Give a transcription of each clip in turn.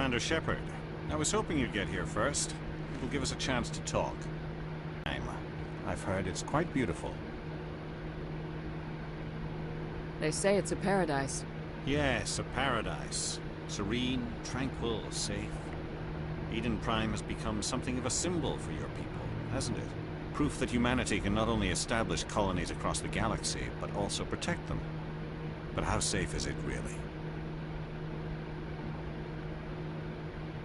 Commander Shepard. I was hoping you'd get here first. It will give us a chance to talk. I've heard it's quite beautiful. They say it's a paradise. Yes, a paradise. Serene, tranquil, safe. Eden Prime has become something of a symbol for your people, hasn't it? Proof that humanity can not only establish colonies across the galaxy, but also protect them. But how safe is it, really?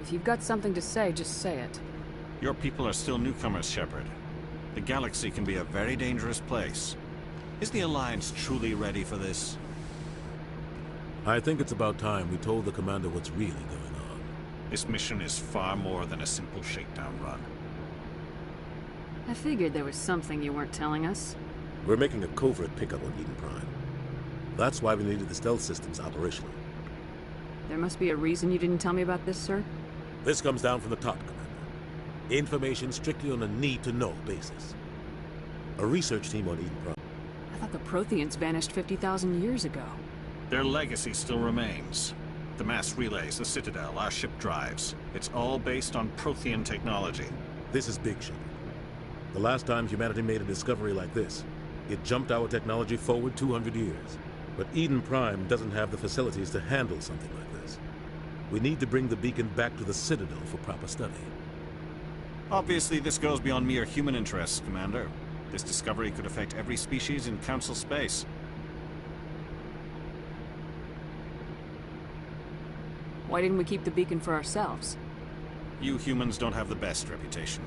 If you've got something to say, just say it. Your people are still newcomers, Shepard. The galaxy can be a very dangerous place. Is the Alliance truly ready for this? I think it's about time we told the Commander what's really going on. This mission is far more than a simple shakedown run. I figured there was something you weren't telling us. We're making a covert pickup on Eden Prime. That's why we needed the stealth systems operational. There must be a reason you didn't tell me about this, sir? This comes down from the top, Commander. Information strictly on a need-to-know basis. A research team on Eden Prime. I thought the Protheans vanished 50,000 years ago. Their legacy still remains. The mass relays, the Citadel, our ship drives. It's all based on Prothean technology. This is big, Shepard. The last time humanity made a discovery like this, it jumped our technology forward 200 years. But Eden Prime doesn't have the facilities to handle something like this. We need to bring the beacon back to the Citadel for proper study. Obviously, this goes beyond mere human interests, Commander. This discovery could affect every species in Council space. Why didn't we keep the beacon for ourselves? You humans don't have the best reputation.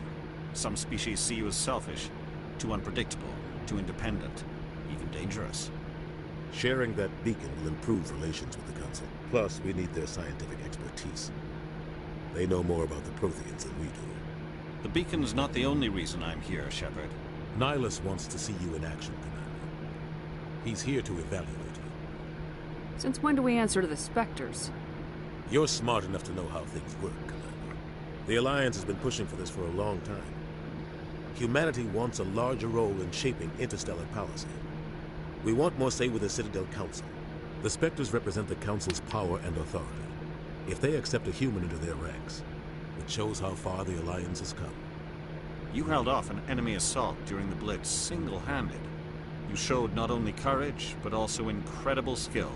Some species see you as selfish, too unpredictable, too independent, even dangerous. Sharing that beacon will improve relations with the Council. Plus, we need their scientific expertise. They know more about the Protheans than we do. The beacon's not the only reason I'm here, Shepard. Nihilus wants to see you in action, Commander. He's here to evaluate you. Since when do we answer to the Spectres? You're smart enough to know how things work, Commander. The Alliance has been pushing for this for a long time. Humanity wants a larger role in shaping interstellar policy. We want more say with the Citadel Council. The Spectres represent the Council's power and authority. If they accept a human into their ranks, it shows how far the Alliance has come. You held off an enemy assault during the Blitz single-handed. You showed not only courage, but also incredible skill.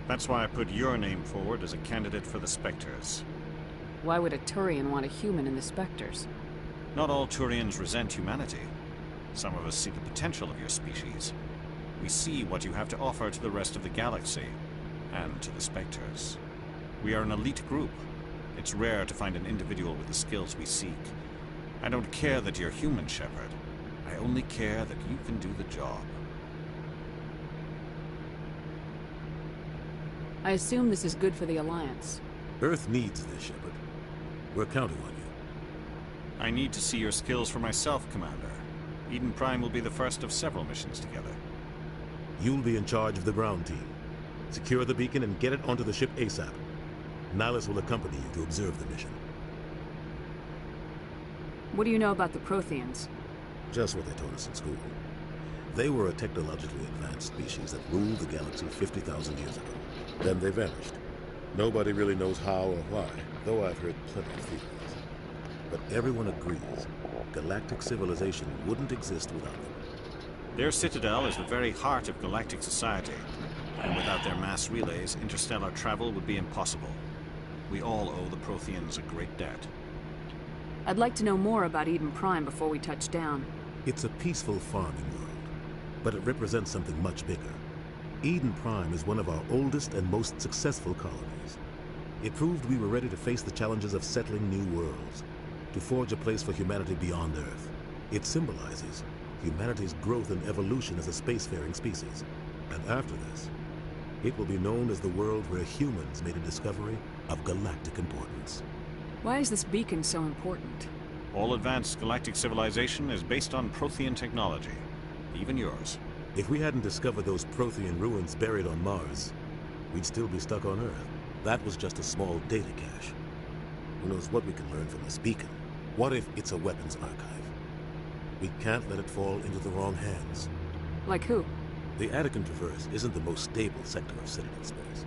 That's why I put your name forward as a candidate for the Spectres. Why would a Turian want a human in the Spectres? Not all Turians resent humanity. Some of us see the potential of your species. We see what you have to offer to the rest of the galaxy, and to the Spectres. We are an elite group. It's rare to find an individual with the skills we seek. I don't care that you're human, Shepard. I only care that you can do the job. I assume this is good for the Alliance. Earth needs this, Shepard. We're counting on you. I need to see your skills for myself, Commander. Eden Prime will be the first of several missions together. You'll be in charge of the ground team. Secure the beacon and get it onto the ship ASAP. Nihilus will accompany you to observe the mission. What do you know about the Protheans? Just what they told us in school. They were a technologically advanced species that ruled the galaxy 50,000 years ago. Then they vanished. Nobody really knows how or why, though I've heard plenty of theories. But everyone agrees, galactic civilization wouldn't exist without them. Their citadel is the very heart of galactic society, and without their mass relays, interstellar travel would be impossible. We all owe the Protheans a great debt. I'd like to know more about Eden Prime before we touch down. It's a peaceful farming world, but it represents something much bigger. Eden Prime is one of our oldest and most successful colonies. It proved we were ready to face the challenges of settling new worlds, to forge a place for humanity beyond Earth. It symbolizes humanity's growth and evolution as a spacefaring species. And after this, it will be known as the world where humans made a discovery of galactic importance. Why is this beacon so important? All advanced galactic civilization is based on Prothean technology, even yours. If we hadn't discovered those Prothean ruins buried on Mars, we'd still be stuck on Earth. That was just a small data cache. Who knows what we can learn from this beacon? What if it's a weapons archive? We can't let it fall into the wrong hands. Like who? The Attican Traverse isn't the most stable sector of Citadel space.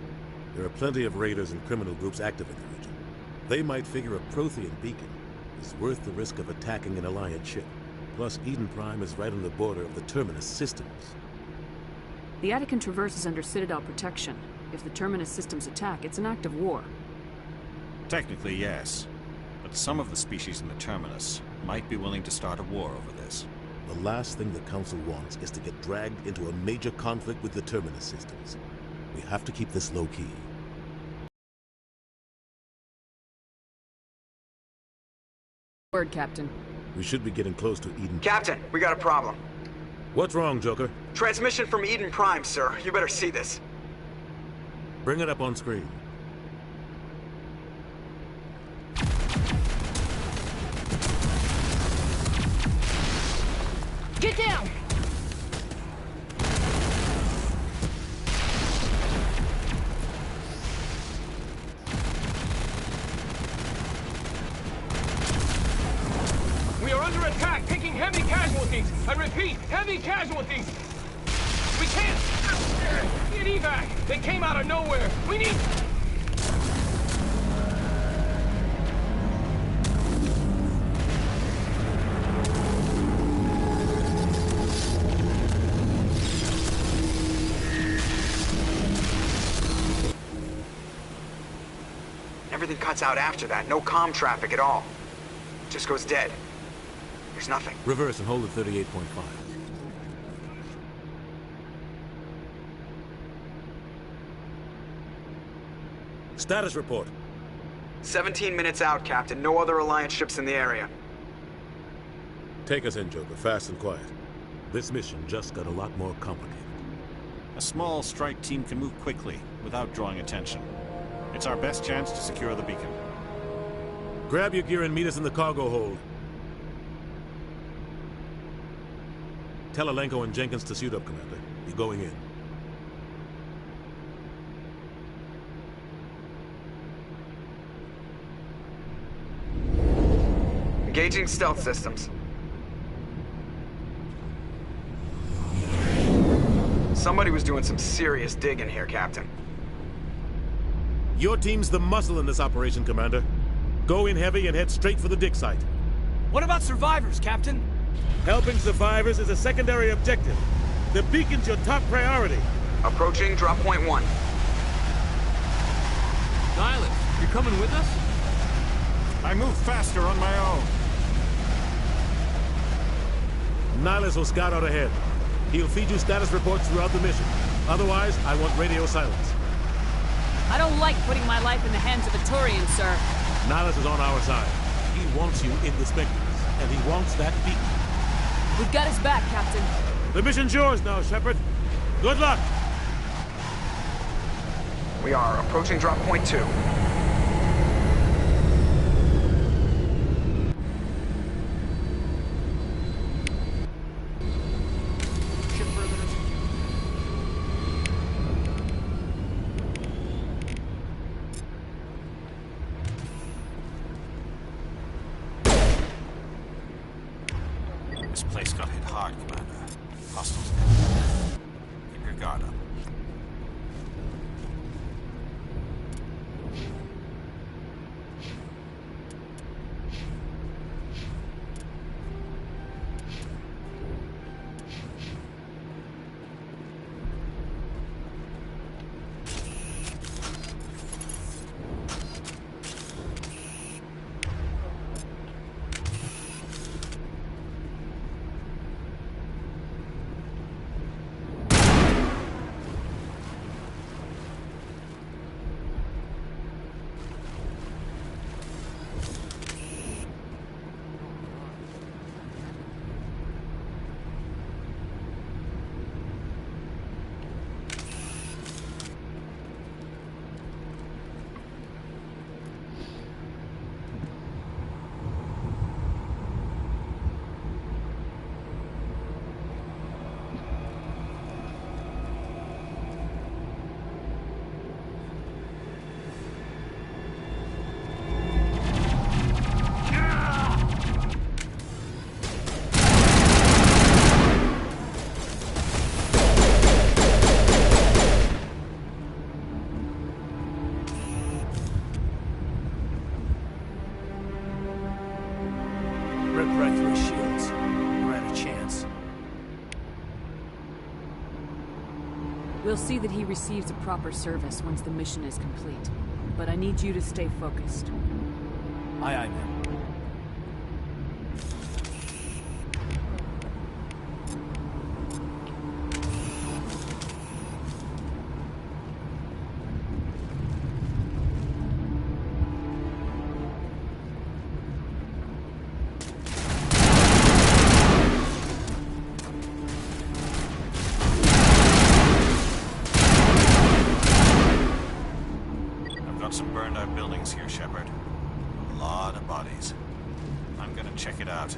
There are plenty of raiders and criminal groups active in the region. They might figure a Prothean beacon is worth the risk of attacking an Alliance ship. Plus, Eden Prime is right on the border of the Terminus systems. The Attican Traverse is under Citadel protection. If the Terminus systems attack, it's an act of war. Technically, yes. But some of the species in the Terminus might be willing to start a war over this. The last thing the Council wants is to get dragged into a major conflict with the Terminus systems. We have to keep this low-key. Word, Captain. We should be getting close to Eden. Captain, we got a problem. What's wrong, Joker? Transmission from Eden Prime, sir. You better see this. Bring it up on screen. Get down! We are under attack, taking heavy casualties. I repeat, heavy casualties. We can't get evac. They came out of nowhere. We need... Everything cuts out after that. No comm traffic at all. Just goes dead. There's nothing. Reverse and hold at 38.5. Status report. 17 minutes out, Captain. No other Alliance ships in the area. Take us in, Joker, fast and quiet. This mission just got a lot more complicated. A small strike team can move quickly without drawing attention. It's our best chance to secure the beacon. Grab your gear and meet us in the cargo hold. Tell Alenko and Jenkins to suit up, Commander. You're going in. Engaging stealth systems. Somebody was doing some serious digging here, Captain. Your team's the muscle in this operation, Commander. Go in heavy and head straight for the dig site. What about survivors, Captain? Helping survivors is a secondary objective. The beacon's your top priority. Approaching drop point 1. Nihilus, you're coming with us? I move faster on my own. Nihilus will scout out ahead. He'll feed you status reports throughout the mission. Otherwise, I want radio silence. I don't like putting my life in the hands of a Turian, sir. Nihilus is on our side. He wants you in the Spectres, and he wants that beacon. We've got his back, Captain. The mission's yours now, Shepard. Good luck! We are approaching drop point 2. This place got hit hard, Commander. Hostiles. Keep your guard up. Rip right through his shields. We're at a chance. We'll see that he receives a proper service once the mission is complete. But I need you to stay focused. Aye, aye, ma'am. Some burned out buildings here, Shepard. A lot of bodies. I'm gonna check it out.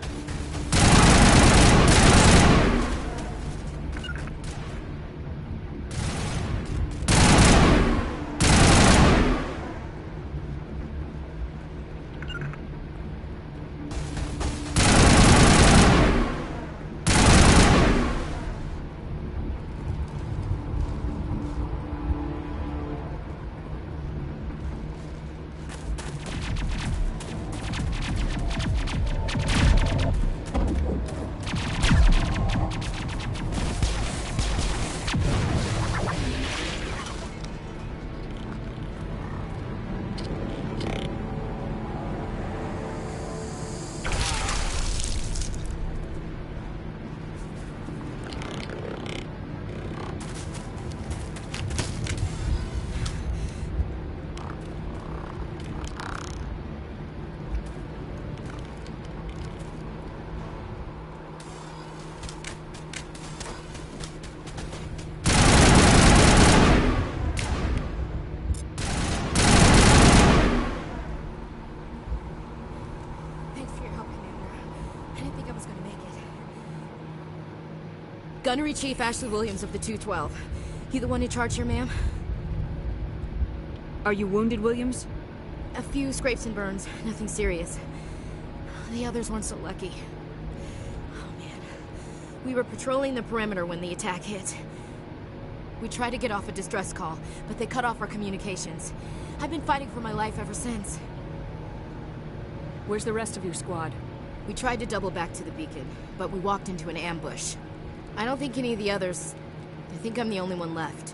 Gunnery Chief Ashley Williams of the 212. You the one in charge here, ma'am? Are you wounded, Williams? A few scrapes and burns, nothing serious. The others weren't so lucky. Oh man. We were patrolling the perimeter when the attack hit. We tried to get off a distress call, but they cut off our communications. I've been fighting for my life ever since. Where's the rest of your squad? We tried to double back to the beacon, but we walked into an ambush. I don't think any of the others... I think I'm the only one left.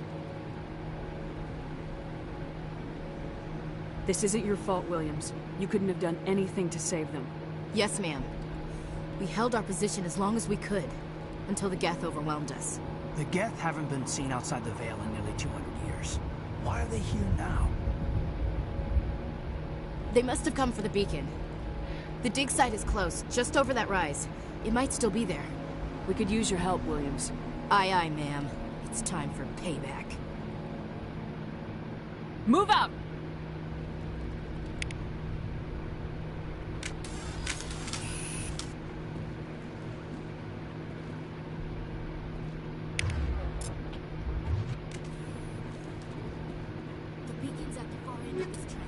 This isn't your fault, Williams. You couldn't have done anything to save them. Yes, ma'am. We held our position as long as we could, until the Geth overwhelmed us. The Geth haven't been seen outside the Veil in nearly 200 years. Why are they here now? They must have come for the beacon. The dig site is close, just over that rise. It might still be there. We could use your help, Williams. Aye, aye, ma'am. It's time for payback. Move out! The beacon's at the far end of this trench.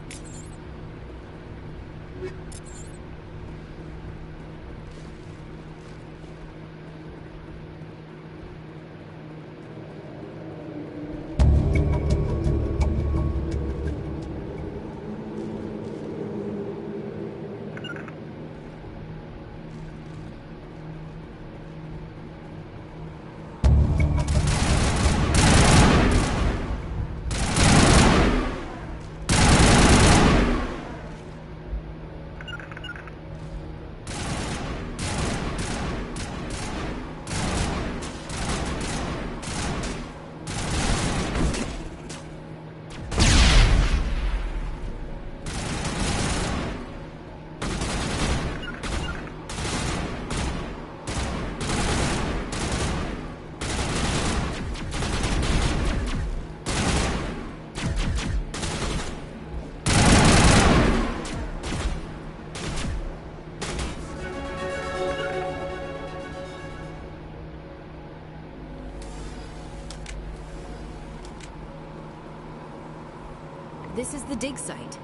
This is the dig site.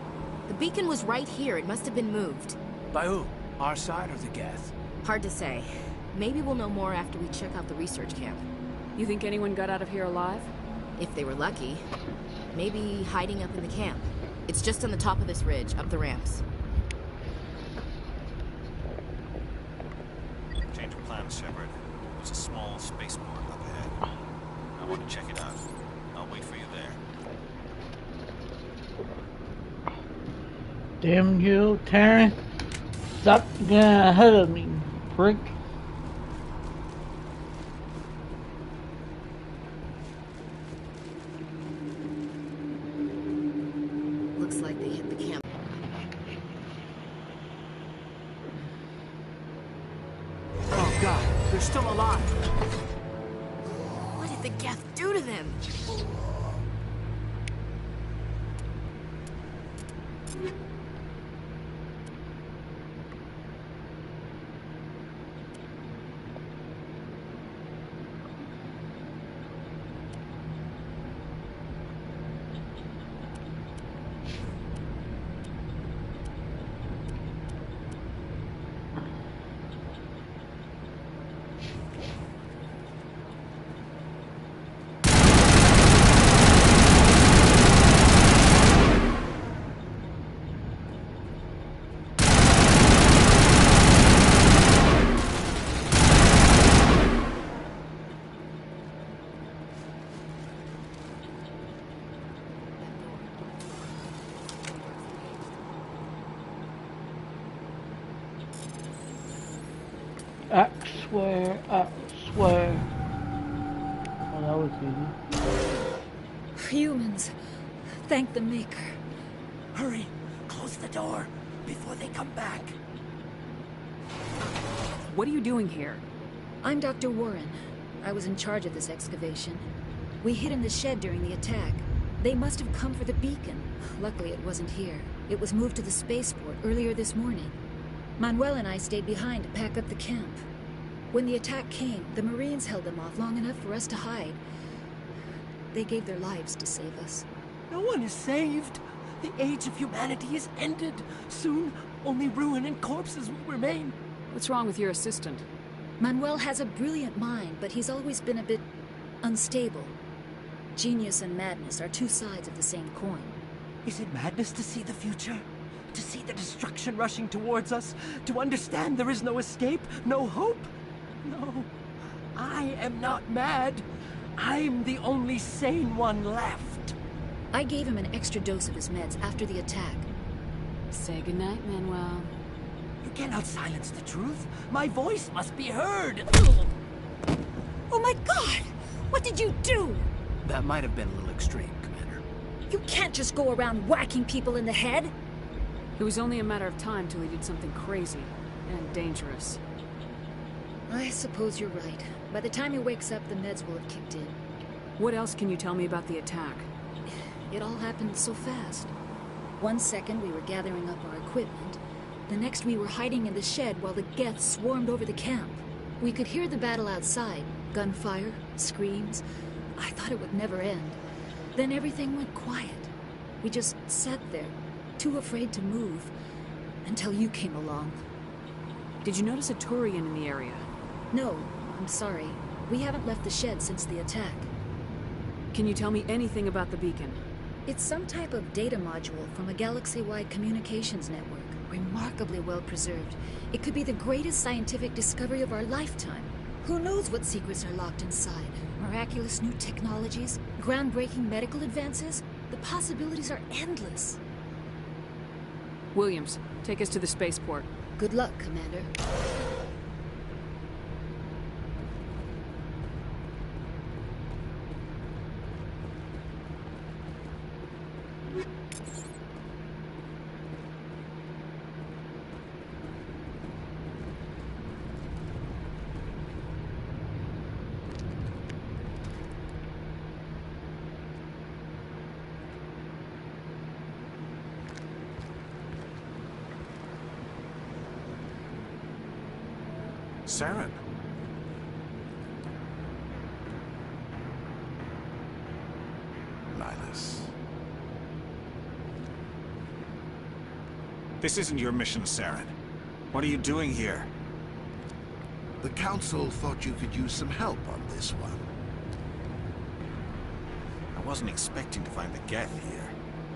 The beacon was right here. It must have been moved. By who? Our side or the Geth? Hard to say. Maybe we'll know more after we check out the research camp. You think anyone got out of here alive? If they were lucky. Maybe hiding up in the camp. It's just on the top of this ridge, up the ramps. Miss Shepard. There's a small spaceport up ahead. I want to check it out. I'll wait for you there. Damn you, Terran. Stop getting ahead of me, prick. Looks like they hit the camp. Oh god, they're still alive. What did the Geth do to them? I swear. Oh, that was easy. Humans. Thank the Maker. Hurry, close the door before they come back. What are you doing here? I'm Dr. Warren. I was in charge of this excavation. We hid in the shed during the attack. They must have come for the beacon. Luckily, it wasn't here. It was moved to the spaceport earlier this morning. Manuel and I stayed behind to pack up the camp. When the attack came, the Marines held them off long enough for us to hide. They gave their lives to save us. No one is saved. The age of humanity is ended. Soon, only ruin and corpses will remain. What's wrong with your assistant? Manuel has a brilliant mind, but he's always been a bit unstable. Genius and madness are two sides of the same coin. Is it madness to see the future? To see the destruction rushing towards us? To understand there is no escape? No hope? No. I am not mad. I'm the only sane one left. I gave him an extra dose of his meds after the attack. Say goodnight, Manuel. You cannot silence the truth. My voice must be heard. Oh my god! What did you do? That might have been a little extreme, Commander. You can't just go around whacking people in the head. It was only a matter of time till he did something crazy and dangerous. I suppose you're right. By the time he wakes up, the meds will have kicked in. What else can you tell me about the attack? It all happened so fast. 1 second we were gathering up our equipment. The next we were hiding in the shed while the Geth swarmed over the camp. We could hear the battle outside. Gunfire, screams. I thought it would never end. Then everything went quiet. We just sat there, too afraid to move, until you came along. Did you notice a Turian in the area? No, I'm sorry. We haven't left the shed since the attack. Can you tell me anything about the beacon? It's some type of data module from a galaxy-wide communications network. Remarkably well preserved. It could be the greatest scientific discovery of our lifetime. Who knows what secrets are locked inside? Miraculous new technologies? Groundbreaking medical advances? The possibilities are endless. Williams, take us to the spaceport. Good luck, Commander. Saren. Nihlus. This isn't your mission, Saren. What are you doing here? The Council thought you could use some help on this one. I wasn't expecting to find the Geth here.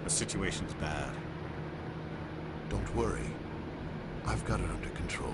The situation's bad. Don't worry. I've got it under control.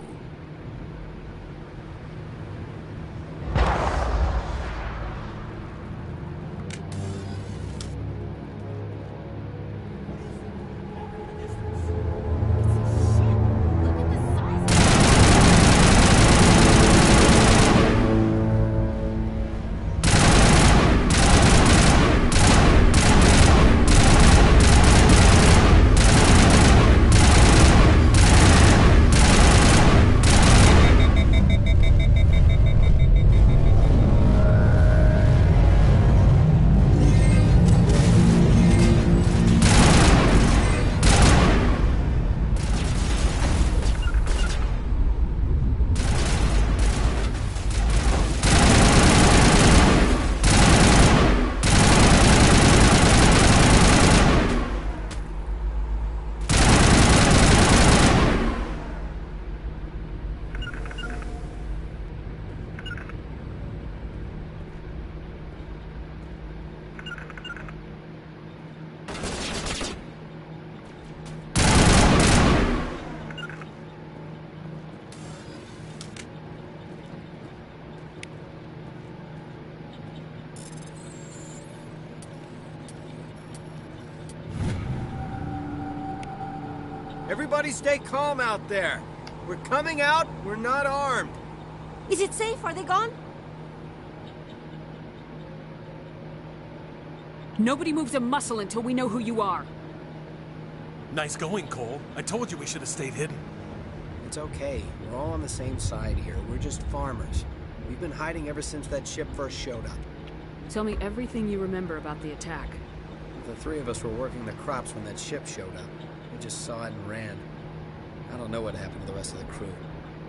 Everybody stay calm out there. We're coming out, we're not armed. Is it safe? Are they gone? Nobody moves a muscle until we know who you are. Nice going, Cole. I told you we should have stayed hidden. It's okay. We're all on the same side here. We're just farmers. We've been hiding ever since that ship first showed up. Tell me everything you remember about the attack. The three of us were working the crops when that ship showed up. We just saw it and ran. I don't know what happened to the rest of the crew.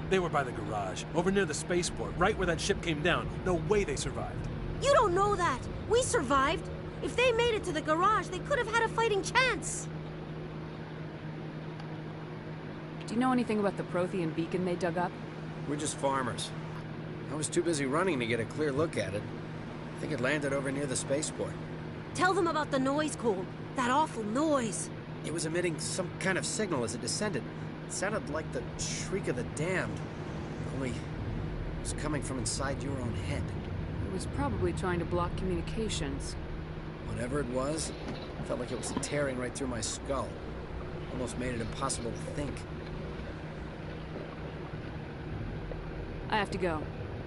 They were by the garage, over near the spaceport, right where that ship came down. No way they survived. You don't know that. We survived. If they made it to the garage, they could have had a fighting chance. Do you know anything about the Prothean beacon they dug up? We're just farmers. I was too busy running to get a clear look at it. I think it landed over near the spaceport. Tell them about the noise, Cole. That awful noise. It was emitting some kind of signal as it descended. It sounded like the shriek of the damned. Only it was coming from inside your own head. It was probably trying to block communications. Whatever it was, it felt like it was tearing right through my skull. Almost made it impossible to think. I have to go.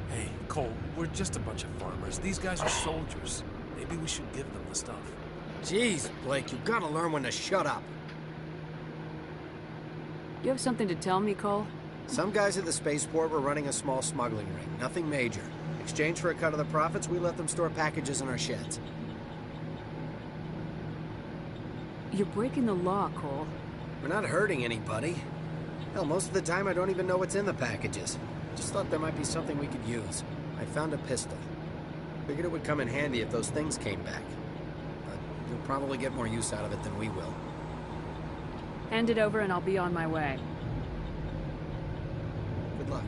Hey, Cole, we're just a bunch of farmers. These guys are soldiers. Maybe we should give them the stuff. Jeez, Blake, you gotta learn when to shut up. You have something to tell me, Cole? Some guys at the spaceport were running a small smuggling ring. Nothing major. In exchange for a cut of the profits, we let them store packages in our sheds. You're breaking the law, Cole. We're not hurting anybody. Hell, most of the time I don't even know what's in the packages. Just thought there might be something we could use. I found a pistol. Figured it would come in handy if those things came back. But you'll probably get more use out of it than we will. Hand it over and I'll be on my way. Good luck.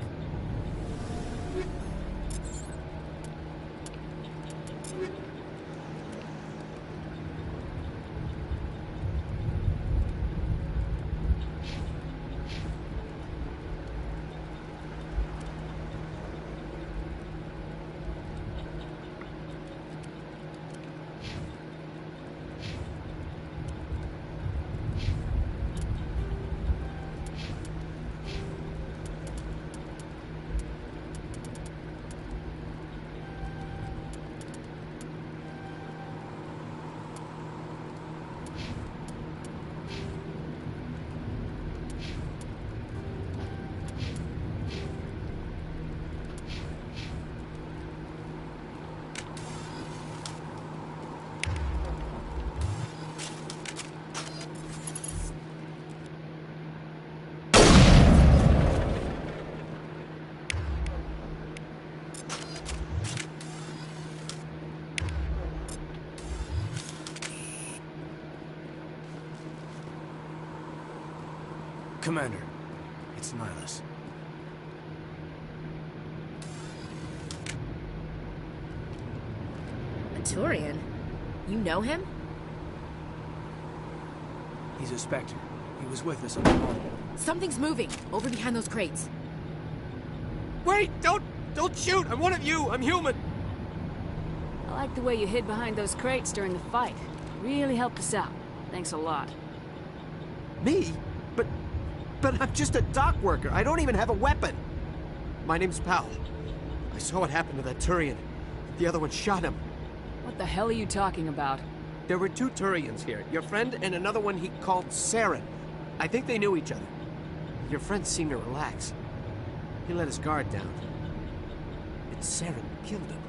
Commander, it's Nihlus. A Turian? You know him? He's a Spectre. He was with us on the wall. Something's moving, over behind those crates. Wait! Don't shoot! I'm one of you! I'm human! I like the way you hid behind those crates during the fight. Really helped us out. Thanks a lot. Me? But I'm just a dock worker. I don't even have a weapon. My name's Powell. I saw what happened to that Turian. The other one shot him. What the hell are you talking about? There were two Turians here. Your friend and another one he called Saren. I think they knew each other. Your friend seemed to relax. He let his guard down. And Saren killed him.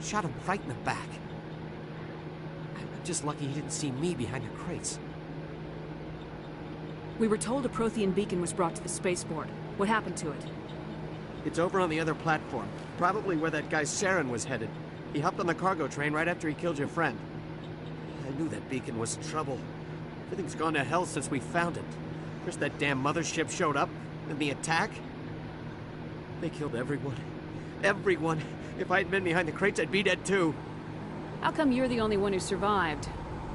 Shot him right in the back. I'm just lucky he didn't see me behind the crates. We were told a Prothean beacon was brought to the spaceport. What happened to it? It's over on the other platform. Probably where that guy Saren was headed. He hopped on the cargo train right after he killed your friend. I knew that beacon was trouble. Everything's gone to hell since we found it. First that damn mothership showed up, then the attack. They killed everyone. Everyone. If I had been behind the crates, I'd be dead too. How come you're the only one who survived?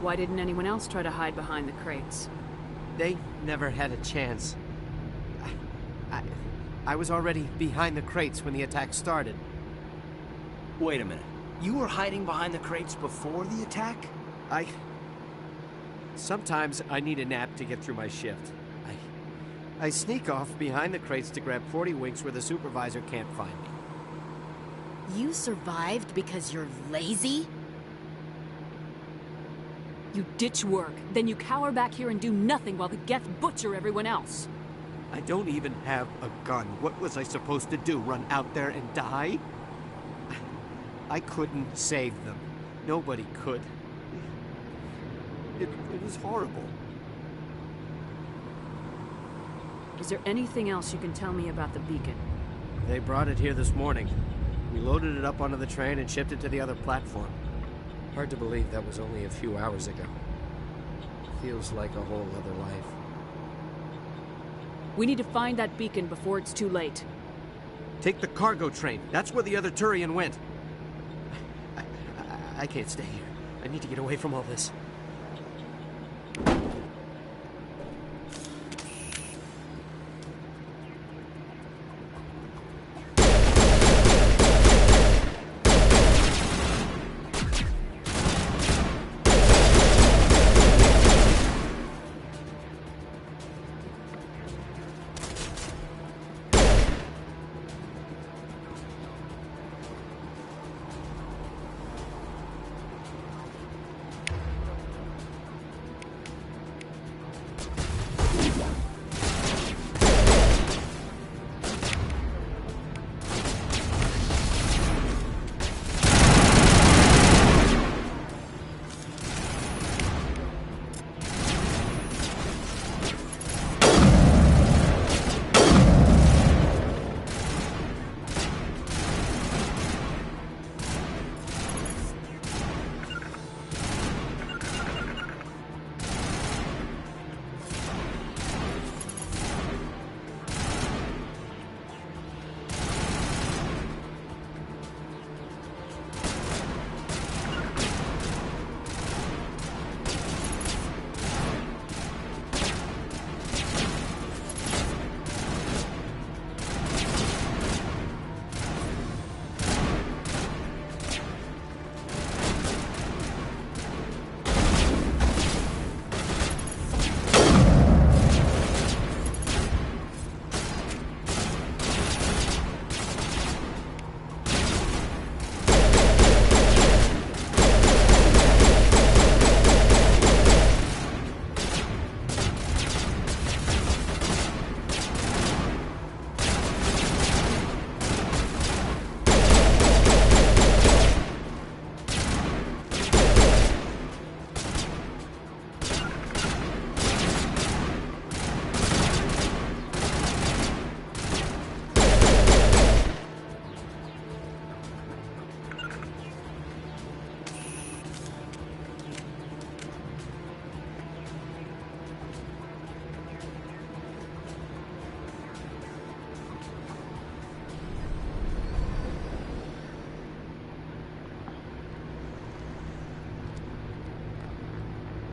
Why didn't anyone else try to hide behind the crates? They never had a chance. I was already behind the crates when the attack started. Wait a minute. You were hiding behind the crates before the attack? Sometimes I need a nap to get through my shift. I sneak off behind the crates to grab 40 winks where the supervisor can't find me. You survived because you're lazy? You ditch work, then you cower back here and do nothing while the Geth butcher everyone else. I don't even have a gun. What was I supposed to do, run out there and die? I couldn't save them. Nobody could. It was horrible. Is there anything else you can tell me about the beacon? They brought it here this morning. We loaded it up onto the train and shipped it to the other platform. Hard to believe that was only a few hours ago. Feels like a whole other life. We need to find that beacon before it's too late. Take the cargo train. That's where the other Turian went. I can't stay here. I need to get away from all this.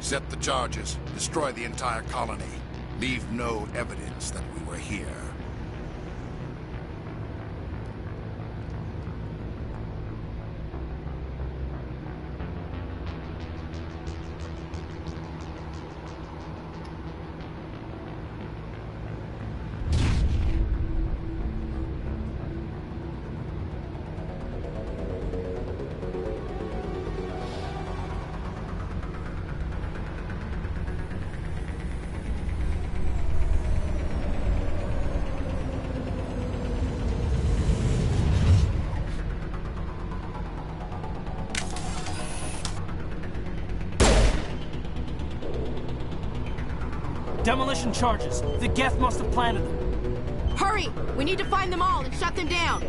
Set the charges. Destroy the entire colony. Leave no evidence that we were here. Demolition charges. The Geth must have planted them. Hurry! We need to find them all and shut them down.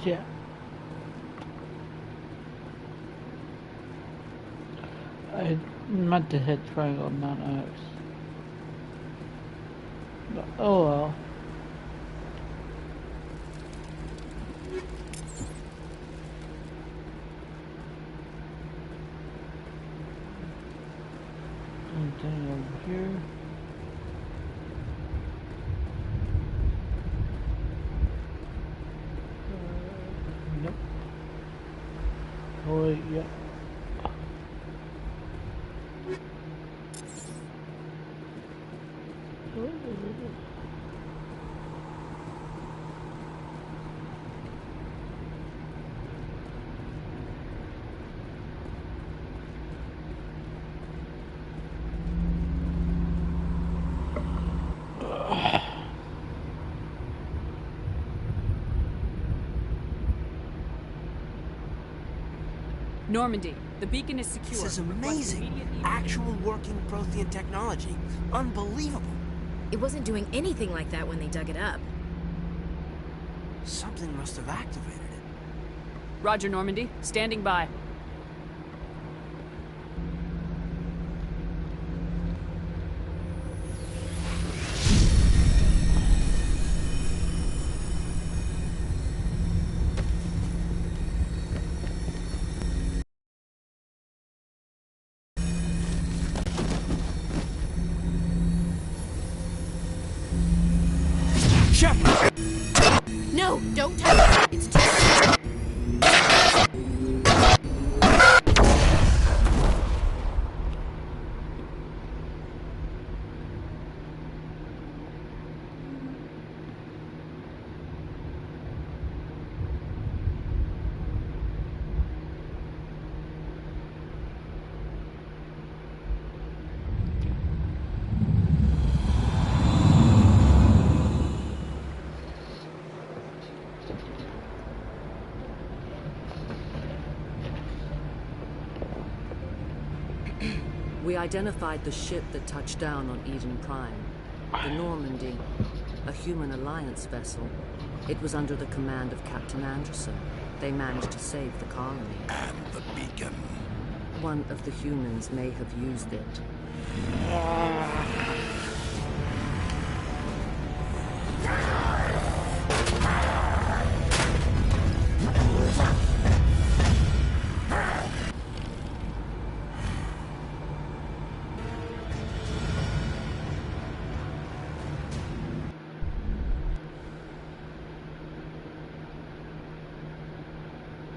Yeah. I meant to hit triangle, not X. But, oh well. Anything over here? Nope. Oh wait, yeah. Normandy, the beacon is secure. This is amazing. Actual working Prothean technology. Unbelievable. It wasn't doing anything like that when they dug it up. Something must have activated it. Roger, Normandy. Standing by. No, don't touch it. It's too... We identified the ship that touched down on Eden Prime. The Normandy, a human alliance vessel. It was under the command of Captain Anderson. They managed to save the colony. And the beacon. One of the humans may have used it.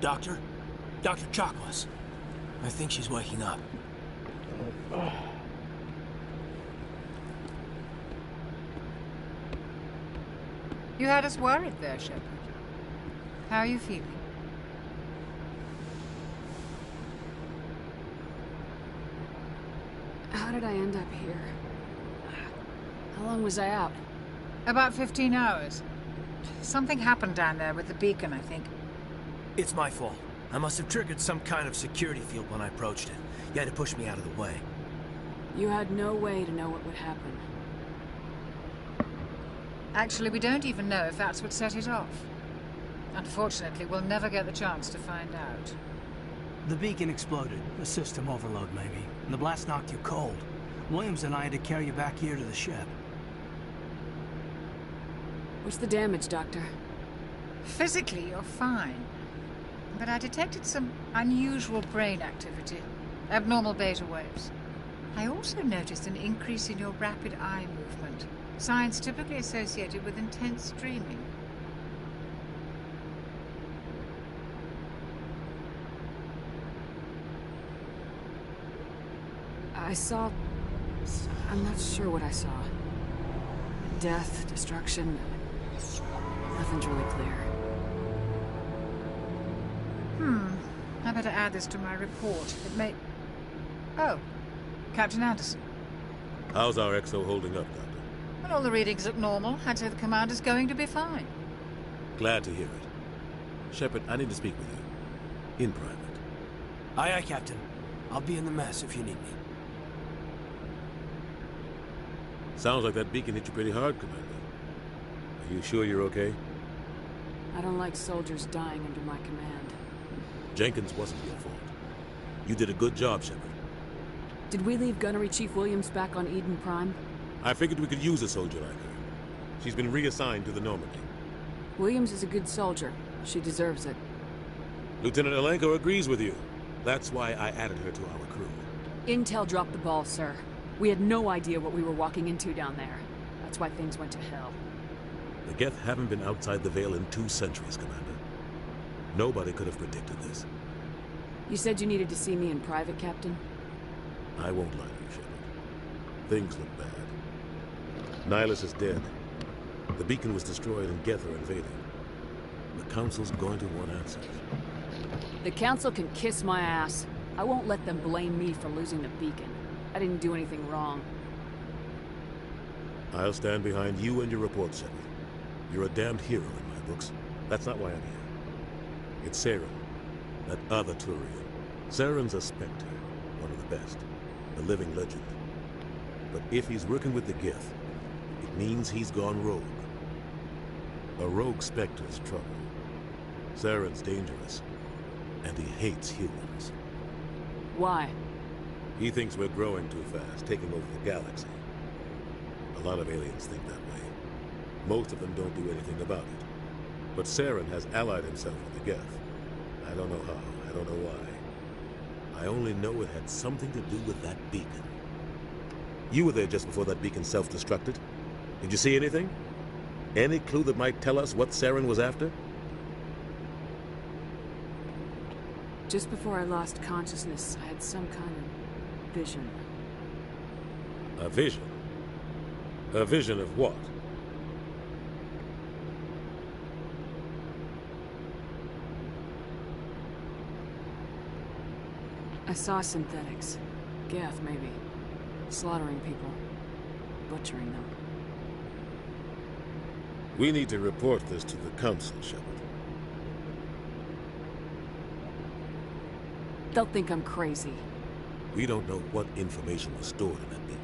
Doctor? Dr. Chakwas. I think she's waking up. You had us worried there, Shepard. How are you feeling? How did I end up here? How long was I out? About 15 hours. Something happened down there with the beacon, I think. It's my fault. I must have triggered some kind of security field when I approached it. You had to push me out of the way. You had no way to know what would happen. Actually, we don't even know if that's what set it off. Unfortunately, we'll never get the chance to find out. The beacon exploded. A system overload, maybe. And the blast knocked you cold. Williams and I had to carry you back here to the ship. What's the damage, Doctor? Physically, you're fine. But I detected some unusual brain activity. Abnormal beta waves. I also noticed an increase in your rapid eye movement. Signs typically associated with intense dreaming. I saw... I'm not sure what I saw. Death, destruction... Nothing's really clear. I better add this to my report. It may... Oh, Captain Anderson. How's our XO holding up, Doctor? When all the readings look normal, I'd say the commander's going to be fine. Glad to hear it. Shepard, I need to speak with you. In private. Aye, aye, Captain. I'll be in the mess if you need me. Sounds like that beacon hit you pretty hard, Commander. Are you sure you're okay? I don't like soldiers dying under my command. Jenkins wasn't your fault. You did a good job, Shepard. Did we leave Gunnery Chief Williams back on Eden Prime? I figured we could use a soldier like her. She's been reassigned to the Normandy. Williams is a good soldier. She deserves it. Lieutenant Alenko agrees with you. That's why I added her to our crew. Intel dropped the ball, sir. We had no idea what we were walking into down there. That's why things went to hell. The Geth haven't been outside the Veil in 2 centuries, Commander. Nobody could have predicted this. You said you needed to see me in private, Captain? I won't lie to you, Shepard. Things look bad. Nihilus is dead. The beacon was destroyed and Geth are invading. The Council's going to want answers. The Council can kiss my ass. I won't let them blame me for losing the beacon. I didn't do anything wrong. I'll stand behind you and your report, Shepard. You're a damned hero in my books. That's not why I'm here. It's Saren, that other Turian. Saren's a Spectre, one of the best, a living legend. But if he's working with the Geth, it means he's gone rogue. A rogue Spectre's trouble. Saren's dangerous, and he hates humans. Why? He thinks we're growing too fast, taking over the galaxy. A lot of aliens think that way. Most of them don't do anything about it. But Saren has allied himself with the Geth. I don't know how, I don't know why. I only know it had something to do with that beacon. You were there just before that beacon self-destructed. Did you see anything? Any clue that might tell us what Saren was after? Just before I lost consciousness, I had some kind of vision. A vision? A vision of what? I saw synthetics. Geth, maybe. Slaughtering people. Butchering them. We need to report this to the Council, Shepard. They'll think I'm crazy. We don't know what information was stored in that beacon.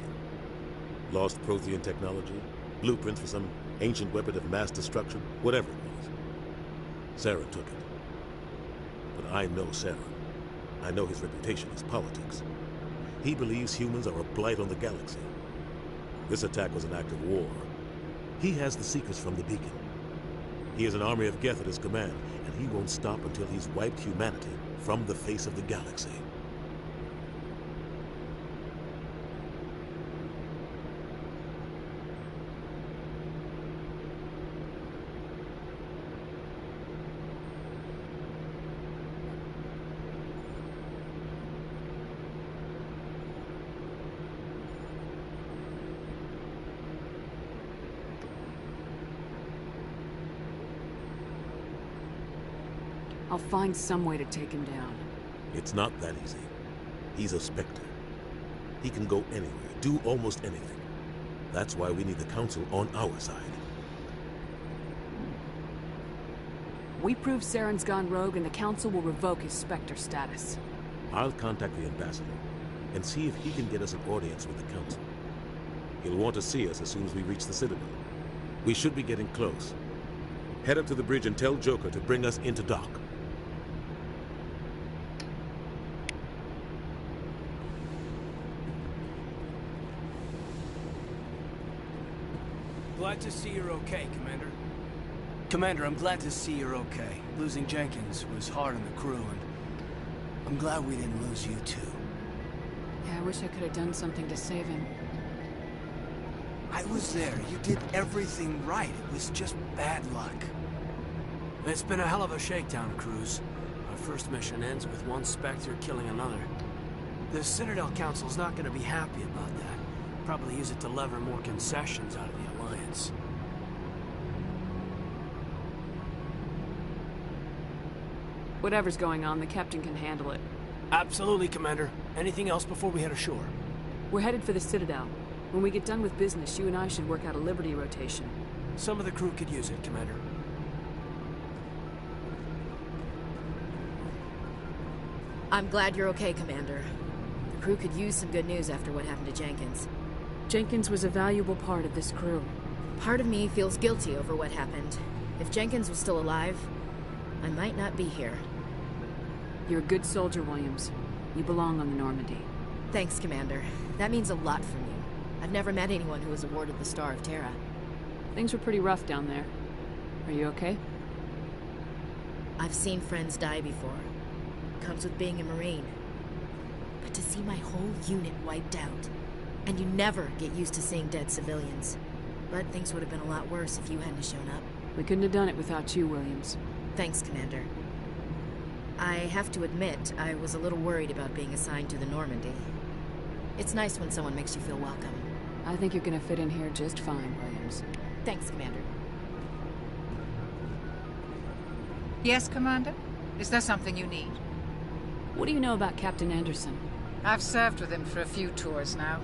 Lost Prothean technology? Blueprints for some ancient weapon of mass destruction? Whatever it was. Saren took it. But I know Saren. I know his reputation is politics. He believes humans are a blight on the galaxy. This attack was an act of war. He has the Seekers from the beacon. He has an army of Geth at his command, and he won't stop until he's wiped humanity from the face of the galaxy. I'll find some way to take him down. It's not that easy. He's a Spectre. He can go anywhere, do almost anything. That's why we need the Council on our side. We prove Saren's gone rogue and the Council will revoke his Spectre status. I'll contact the Ambassador and see if he can get us an audience with the Council. He'll want to see us as soon as we reach the Citadel. We should be getting close. Head up to the bridge and tell Joker to bring us into dock. Glad to see you're okay, Commander. Commander, I'm glad to see you're okay. Losing Jenkins was hard on the crew, and I'm glad we didn't lose you too. Yeah, I wish I could have done something to save him. I was there. You did everything right. It was just bad luck. It's been a hell of a shakedown, Cruz. Our first mission ends with one Spectre killing another. The Citadel Council's not going to be happy about that. Probably use it to lever more concessions out of the Alliance. Whatever's going on, the Captain can handle it. Absolutely, Commander. Anything else before we head ashore? We're headed for the Citadel. When we get done with business, you and I should work out a Liberty rotation. Some of the crew could use it, Commander. I'm glad you're okay, Commander. The crew could use some good news after what happened to Jenkins. Jenkins was a valuable part of this crew. Part of me feels guilty over what happened. If Jenkins was still alive, I might not be here. You're a good soldier, Williams. You belong on the Normandy. Thanks, Commander. That means a lot for me. I've never met anyone who was awarded the Star of Terra. Things were pretty rough down there. Are you okay? I've seen friends die before. Comes with being a Marine. But to see my whole unit wiped out, and you never get used to seeing dead civilians. But things would have been a lot worse if you hadn't shown up. We couldn't have done it without you, Williams. Thanks, Commander. I have to admit, I was a little worried about being assigned to the Normandy. It's nice when someone makes you feel welcome. I think you're gonna fit in here just fine, Williams. Thanks, Commander. Yes, Commander? Is there something you need? What do you know about Captain Anderson? I've served with him for a few tours now.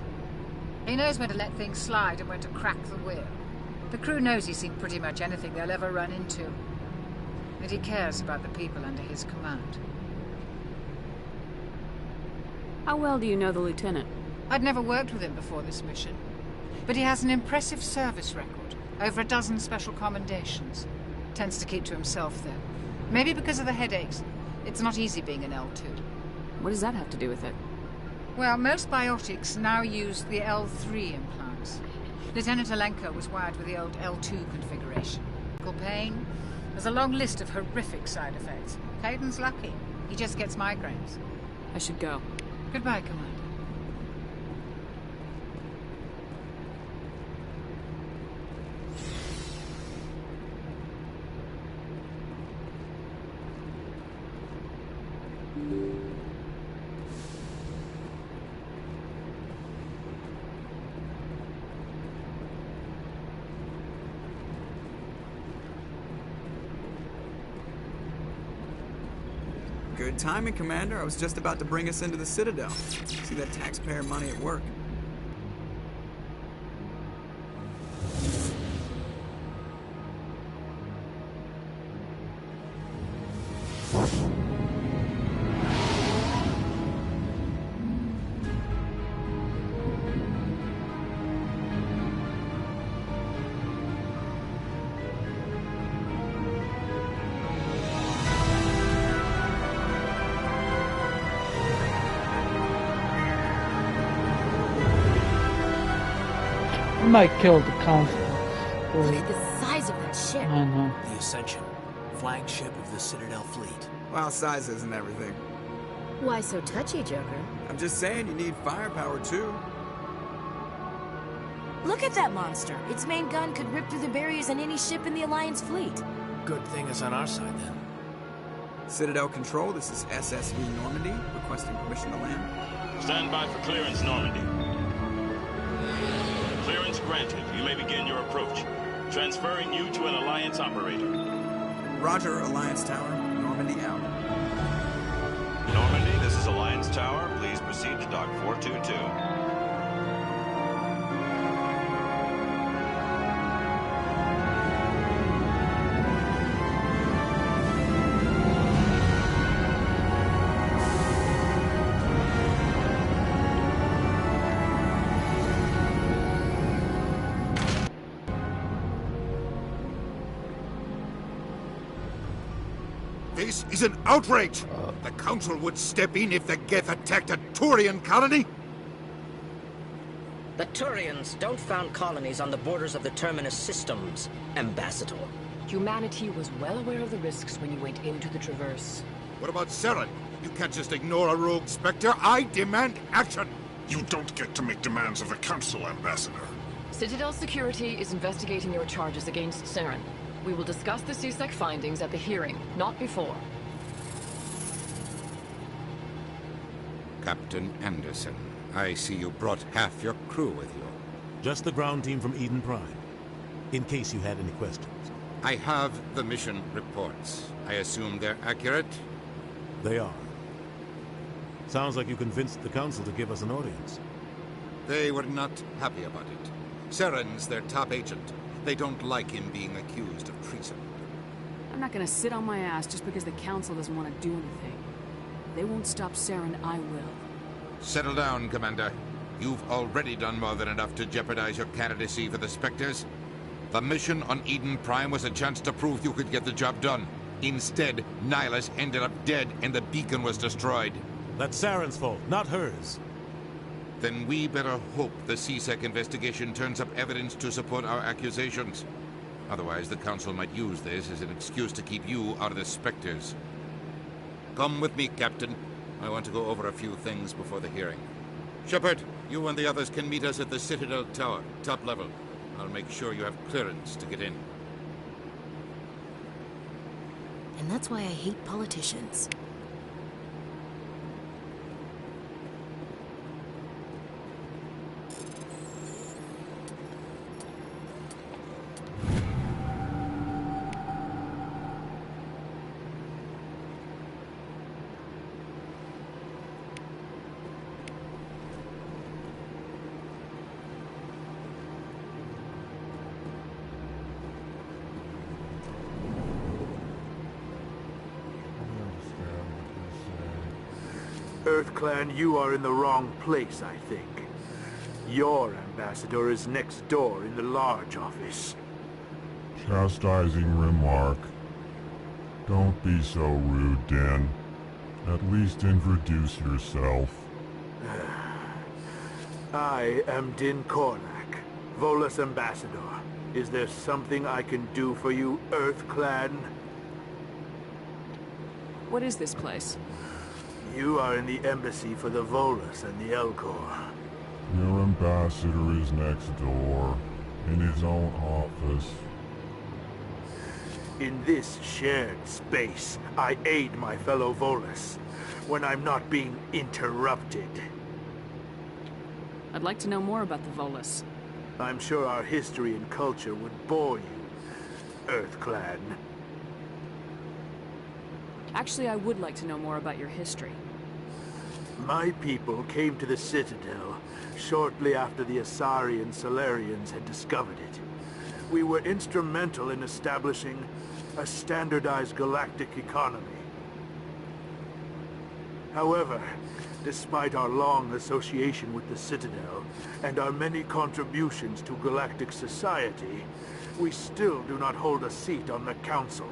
He knows when to let things slide and when to crack the whip. The crew knows he's seen pretty much anything they'll ever run into. And he cares about the people under his command. How well do you know the Lieutenant? I'd never worked with him before this mission. But he has an impressive service record. Over a dozen special commendations. Tends to keep to himself, though. Maybe because of the headaches. It's not easy being an L2. What does that have to do with it? Well, most biotics now use the L3 implants. Lieutenant Alenko was wired with the old L2 configuration. Pain. There's a long list of horrific side effects. Hayden's lucky. He just gets migraines. I should go. Goodbye, Commander. Good timing, Commander. I was just about to bring us into the Citadel. See that taxpayer money at work. I might kill the constable. Look at the size of that ship. I know. The Ascension, flagship of the Citadel fleet. Well, size isn't everything. Why so touchy, Joker? I'm just saying you need firepower, too. Look at that monster. Its main gun could rip through the barriers in any ship in the Alliance fleet. Good thing it's on our side, then. Citadel Control, this is SSV Normandy, requesting permission to land. Stand by for clearance, Normandy. Clearance granted. You may begin your approach. Transferring you to an Alliance operator. Roger, Alliance Tower. Normandy out. Normandy, this is Alliance Tower. Please proceed to Dock 422. This is an outrage! The Council would step in if the Geth attacked a Turian colony? The Turians don't found colonies on the borders of the Terminus systems, Ambassador. Humanity was well aware of the risks when you went into the Traverse. What about Saren? You can't just ignore a rogue Spectre. I demand action! You don't get to make demands of the Council, Ambassador. Citadel Security is investigating your charges against Saren. We will discuss the CSEC findings at the hearing, not before. Captain Anderson, I see you brought half your crew with you. Just the ground team from Eden Prime, in case you had any questions. I have the mission reports. I assume they're accurate? They are. Sounds like you convinced the Council to give us an audience. They were not happy about it. Saren's their top agent. They don't like him being accused of treason. I'm not gonna sit on my ass just because the Council doesn't want to do anything. If they won't stop Saren, I will. Settle down, Commander. You've already done more than enough to jeopardize your candidacy for the Spectres. The mission on Eden Prime was a chance to prove you could get the job done. Instead, Nihilus ended up dead and the beacon was destroyed. That's Saren's fault, not hers. Then we better hope the C-Sec investigation turns up evidence to support our accusations. Otherwise, the Council might use this as an excuse to keep you out of the Spectres. Come with me, Captain. I want to go over a few things before the hearing. Shepard, you and the others can meet us at the Citadel Tower, top level. I'll make sure you have clearance to get in. And that's why I hate politicians. EarthClan, you are in the wrong place, I think. Your ambassador is next door in the large office. Chastising remark. Don't be so rude, Din. At least introduce yourself. I am Din Kornak, Volus ambassador. Is there something I can do for you, EarthClan? What is this place? You are in the embassy for the Volus and the Elcor. Your ambassador is next door, in his own office. In this shared space, I aid my fellow Volus when I'm not being interrupted. I'd like to know more about the Volus. I'm sure our history and culture would bore you, EarthClan. Actually, I would like to know more about your history. My people came to the Citadel shortly after the Asari and Salarians had discovered it. We were instrumental in establishing a standardized galactic economy. However, despite our long association with the Citadel and our many contributions to galactic society, we still do not hold a seat on the Council.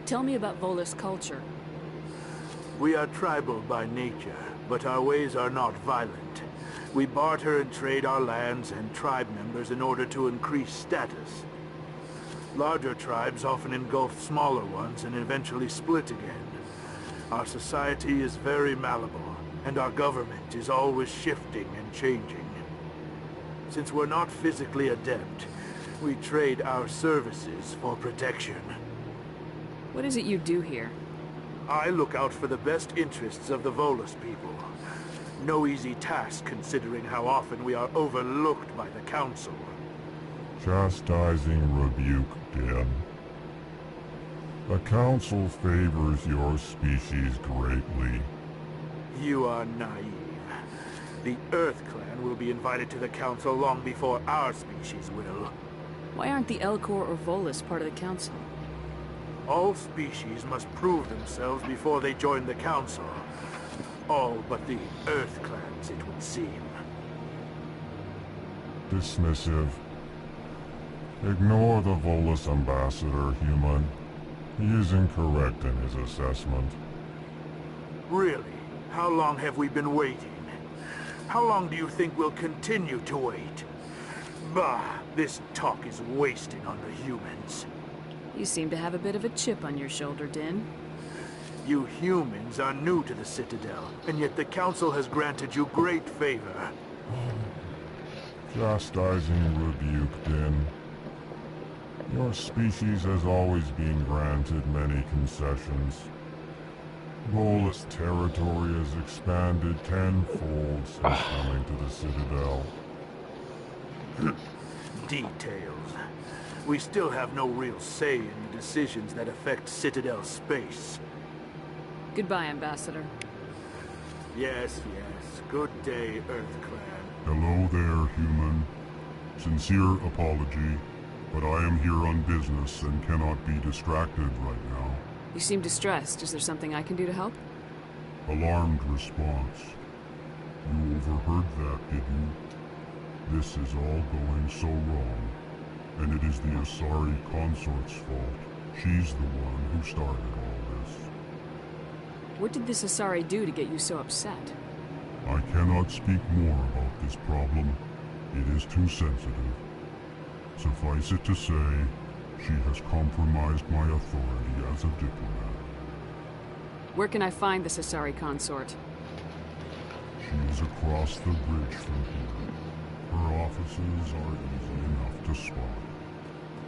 Tell me about Volus culture. We are tribal by nature, but our ways are not violent. We barter and trade our lands and tribe members in order to increase status. Larger tribes often engulf smaller ones and eventually split again. Our society is very malleable, and our government is always shifting and changing. Since we're not physically adept, we trade our services for protection. What is it you do here? I look out for the best interests of the Volus people. No easy task considering how often we are overlooked by the Council. Chastising rebuke, Din. The Council favors your species greatly. You are naive. The EarthClan will be invited to the Council long before our species will. Why aren't the Elcor or Volus part of the Council? All species must prove themselves before they join the Council. All but the EarthClans, it would seem. Dismissive. Ignore the Volus ambassador, human. He is incorrect in his assessment. Really? How long have we been waiting? How long do you think we'll continue to wait? Bah, this talk is wasting on the humans. You seem to have a bit of a chip on your shoulder, Din. You humans are new to the Citadel, and yet the Council has granted you great favor. Chastising rebuke, Din. Your species has always been granted many concessions. Volus territory has expanded tenfold since coming to the Citadel. Details. We still have no real say in the decisions that affect Citadel space. Goodbye, Ambassador. Yes, yes. Good day, EarthClan. Hello there, human. Sincere apology, but I am here on business and cannot be distracted right now. You seem distressed. Is there something I can do to help? Alarmed response. You overheard that, did you? This is all going so wrong. And it is the Asari consort's fault. She's the one who started all this. What did this Asari do to get you so upset? I cannot speak more about this problem. It is too sensitive. Suffice it to say, she has compromised my authority as a diplomat. Where can I find this Asari consort? She is across the bridge from here. Her offices are easy enough to spot.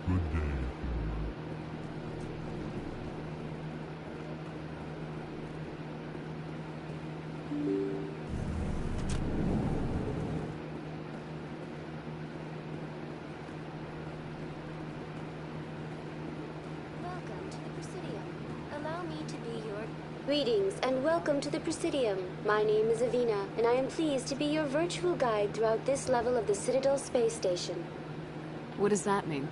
Good day. Greetings and welcome to the Presidium. My name is Avina, and I am pleased to be your virtual guide throughout this level of the Citadel space station. What does that mean?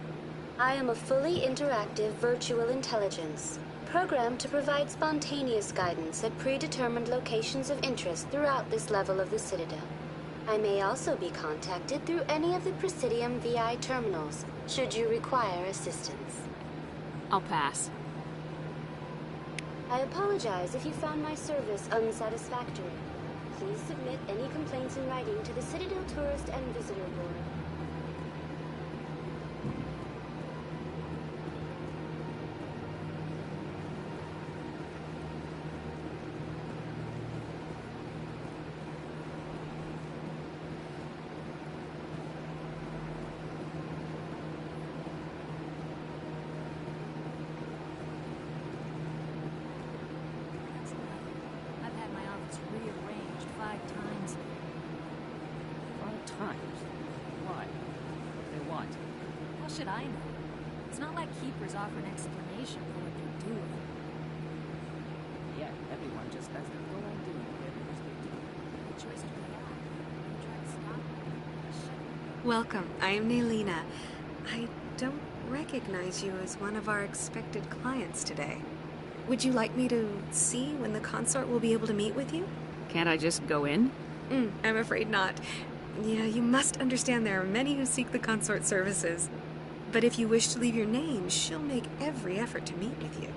I am a fully interactive virtual intelligence, programmed to provide spontaneous guidance at predetermined locations of interest throughout this level of the Citadel. I may also be contacted through any of the Presidium VI terminals, should you require assistance. I'll pass. I apologize if you found my service unsatisfactory. Please submit any complaints in writing to the Citadel Tourist and Visitor Board. Should I know? It's not like Keepers offer an explanation for what they're doing. Yeah, everyone just has to go on doing whatever they do. The choice to play out. Try to stop me. Welcome. I am Nelina. I don't recognize you as one of our expected clients today. Would you like me to see when the consort will be able to meet with you? Can't I just go in? I'm afraid not. Yeah, you must understand there are many who seek the consort services. But if you wish to leave your name, she'll make every effort to meet with you.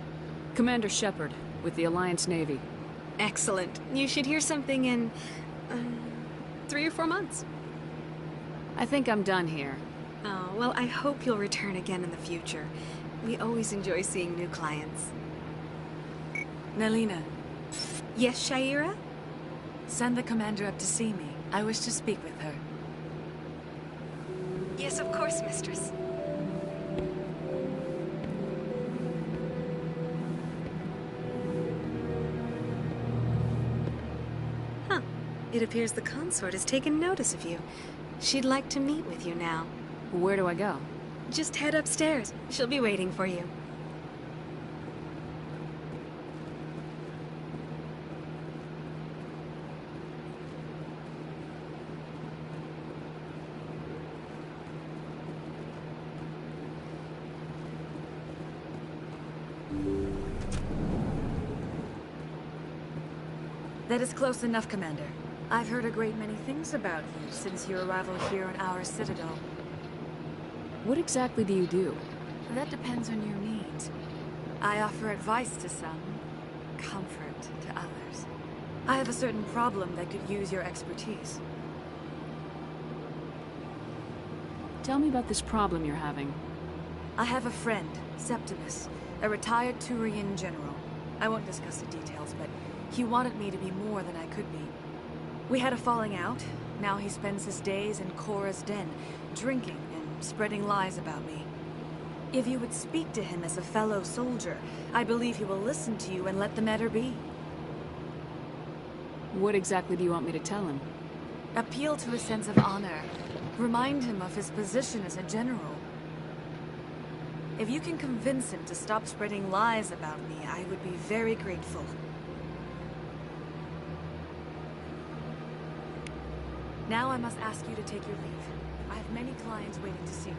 Commander Shepard, with the Alliance Navy. Excellent. You should hear something in 3 or 4 months. I think I'm done here. Oh, well, I hope you'll return again in the future. We always enjoy seeing new clients. Nelina. Yes, Shaira? Send the commander up to see me. I wish to speak with her. Yes, of course, mistress. Huh. It appears the consort has taken notice of you. She'd like to meet with you now. Where do I go? Just head upstairs. She'll be waiting for you. That is close enough, Commander. I've heard a great many things about you since your arrival here in our Citadel. What exactly do you do? That depends on your needs. I offer advice to some, comfort to others. I have a certain problem that could use your expertise. Tell me about this problem you're having. I have a friend, Septimus, a retired Turian general. I won't discuss the details, but he wanted me to be more than I could be. We had a falling out. Now he spends his days in Korra's den, drinking and spreading lies about me. If you would speak to him as a fellow soldier, I believe he will listen to you and let the matter be. What exactly do you want me to tell him? Appeal to his sense of honor. Remind him of his position as a general. If you can convince him to stop spreading lies about me, I would be very grateful. Now I must ask you to take your leave. I have many clients waiting to see me.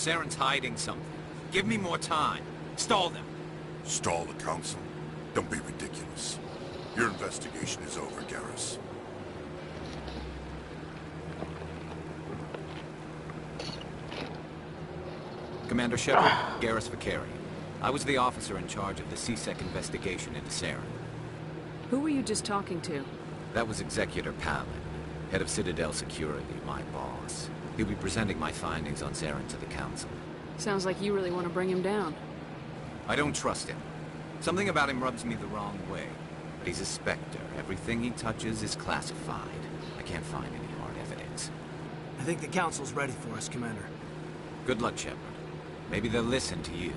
Saren's hiding something. Give me more time. Stall them. Stall the Council? Don't be ridiculous. Your investigation is over, Garrus. Commander Shepard, Garrus Vakarian. I was the officer in charge of the C-Sec investigation into Saren. Who were you just talking to? That was Executor Palin, head of Citadel Security, my boss. He'll be presenting my findings on Saren to the Council. Sounds like you really want to bring him down. I don't trust him. Something about him rubs me the wrong way. But he's a Spectre. Everything he touches is classified. I can't find any hard evidence. I think the Council's ready for us, Commander. Good luck, Shepard. Maybe they'll listen to you.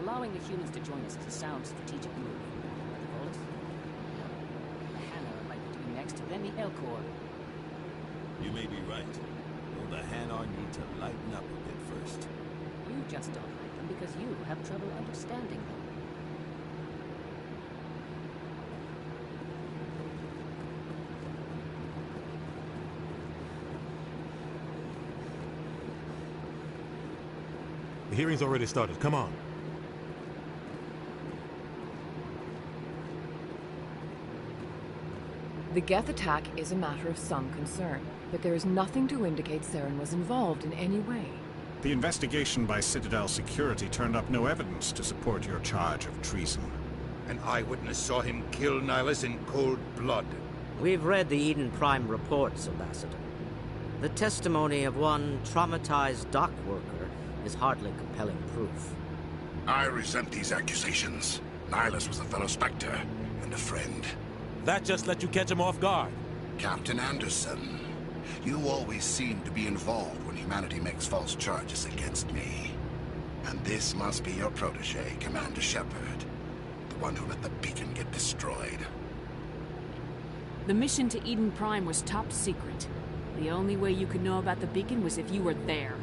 Allowing the humans to join us is a sound strategic move. The Volus? The Hanar are likely to be next, then the Elcor. You may be right. Though the Hanar need to lighten up a bit first. You just don't like them because you have trouble understanding them. The hearing's already started. Come on. The Geth attack is a matter of some concern, but there is nothing to indicate Saren was involved in any way. The investigation by Citadel Security turned up no evidence to support your charge of treason. An eyewitness saw him kill Nihilus in cold blood. We've read the Eden Prime reports, Ambassador. The testimony of one traumatized dock worker is hardly compelling proof. I resent these accusations. Nihilus was a fellow Spectre and a friend. That just let you catch him off guard. Captain Anderson, you always seem to be involved when humanity makes false charges against me. And this must be your protege, Commander Shepard. The one who let the beacon get destroyed. The mission to Eden Prime was top secret. The only way you could know about the beacon was if you were there.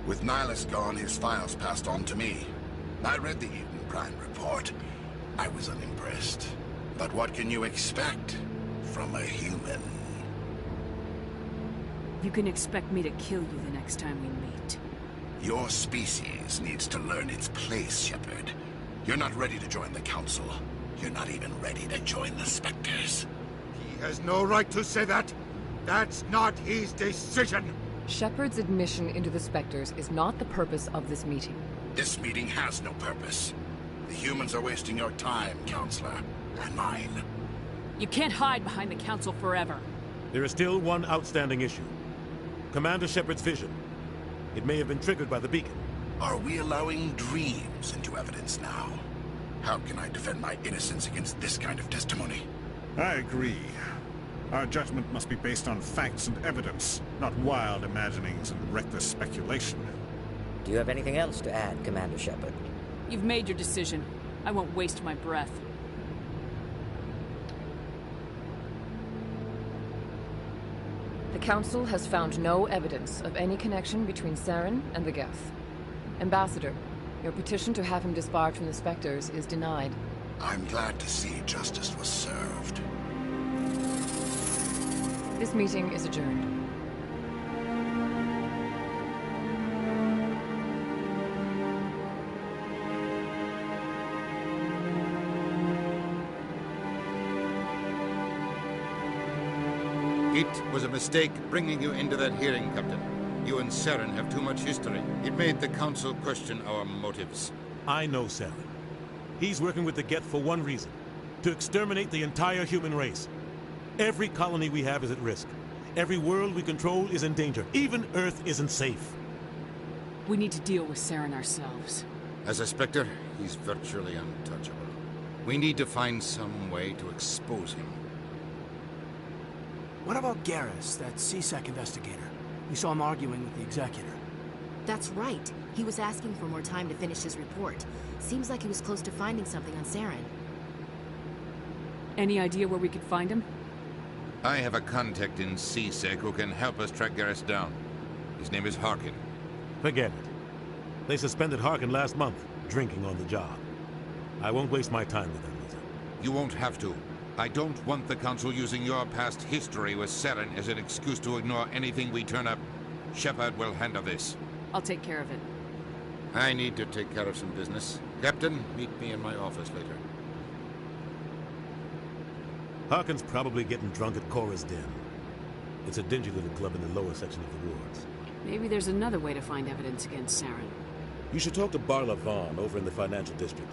With Nihilus gone, his files passed on to me. I read the Eden Prime report. I was unimpressed. But what can you expect from a human? You can expect me to kill you the next time we meet. Your species needs to learn its place, Shepard. You're not ready to join the Council. You're not even ready to join the Spectres. He has no right to say that. That's not his decision. Shepard's admission into the Spectres is not the purpose of this meeting. This meeting has no purpose. The humans are wasting your time, Counselor. And mine. You can't hide behind the Council forever. There is still one outstanding issue. Commander Shepard's vision. It may have been triggered by the beacon. Are we allowing dreams into evidence now? How can I defend my innocence against this kind of testimony? I agree. Our judgment must be based on facts and evidence, not wild imaginings and reckless speculation. Do you have anything else to add, Commander Shepard? You've made your decision. I won't waste my breath. The Council has found no evidence of any connection between Saren and the Geth. Ambassador, your petition to have him disbarred from the Spectres is denied. I'm glad to see justice was served. This meeting is adjourned. It was a mistake bringing you into that hearing, Captain. You and Saren have too much history. It made the Council question our motives. I know Saren. He's working with the Geth for one reason. To exterminate the entire human race. Every colony we have is at risk. Every world we control is in danger. Even Earth isn't safe. We need to deal with Saren ourselves. As a Spectre, he's virtually untouchable. We need to find some way to expose him. What about Garrus, that C-Sec investigator? We saw him arguing with the Executor. That's right. He was asking for more time to finish his report. Seems like he was close to finding something on Saren. Any idea where we could find him? I have a contact in C-Sec who can help us track Garrus down. His name is Harkin. Forget it. They suspended Harkin last month, drinking on the job. I won't waste my time with him, Lizzie. You won't have to. I don't want the Council using your past history with Saren as an excuse to ignore anything we turn up. Shepard will handle this. I'll take care of it. I need to take care of some business. Captain, meet me in my office later. Harkin's probably getting drunk at Cora's Den. It's a dingy little club in the lower section of the wards. Maybe there's another way to find evidence against Saren. You should talk to Barla Vaughn over in the financial district.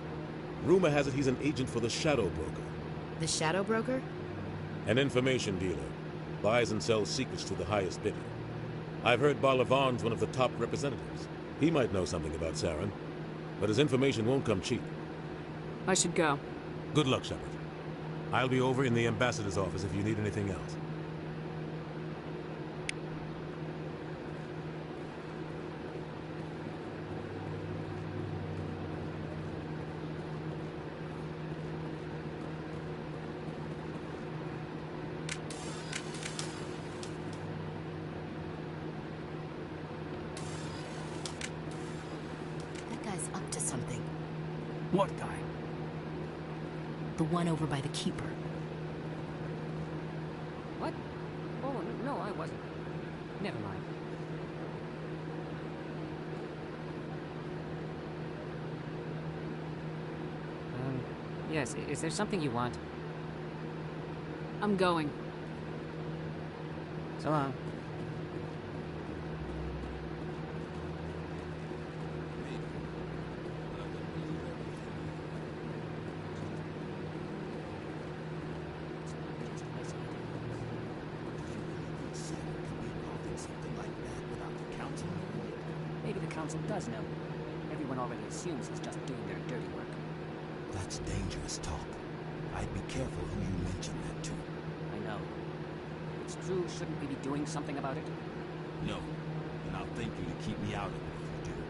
Rumor has it he's an agent for the Shadow Broker. The Shadow Broker? An information dealer. Buys and sells secrets to the highest bidder. I've heard Barla Vaughn's one of the top representatives. He might know something about Saren, but his information won't come cheap. I should go. Good luck, Shepard. I'll be over in the ambassador's office if you need anything else. That guy's up to something. What guy? The one over by the Keeper. What? Oh, no, I wasn't. Never mind. Yes, is there something you want? I'm going. So long. Maybe the Council does know. Everyone already assumes he's just doing their dirty work. That's dangerous talk. I'd be careful who you mention that to. I know. If it's true, shouldn't we be doing something about it? No, and I'll thank you to keep me out of it if you do.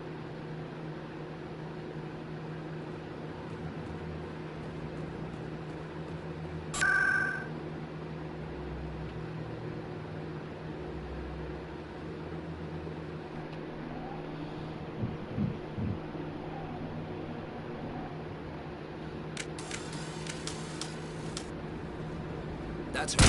That's her.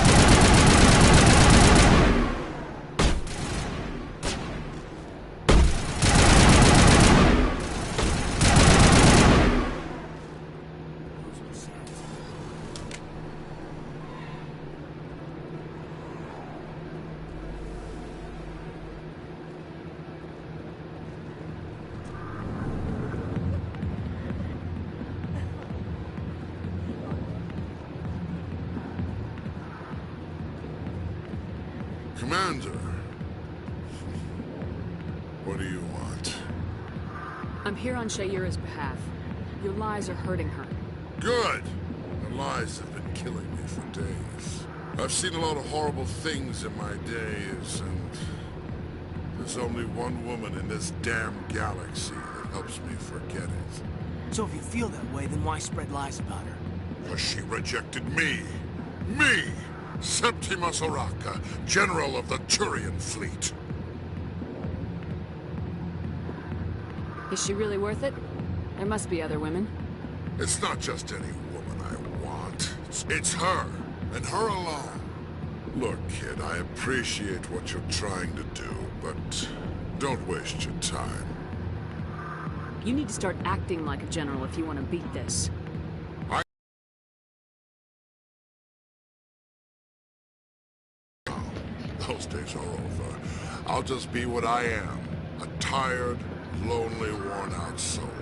Commander, what do you want? I'm here on Shayura's behalf. Your lies are hurting her. Good! The lies have been killing me for days. I've seen a lot of horrible things in my days, and there's only one woman in this damn galaxy that helps me forget it. So if you feel that way, then why spread lies about her? Because she rejected me! Me! Septimus Oraka, General of the Turian Fleet. Is she really worth it? There must be other women. It's not just any woman I want. It's her, and her alone. Look, kid, I appreciate what you're trying to do, but don't waste your time. You need to start acting like a general if you want to beat this. Those days are over. I'll just be what I am. A tired, lonely, worn-out soldier.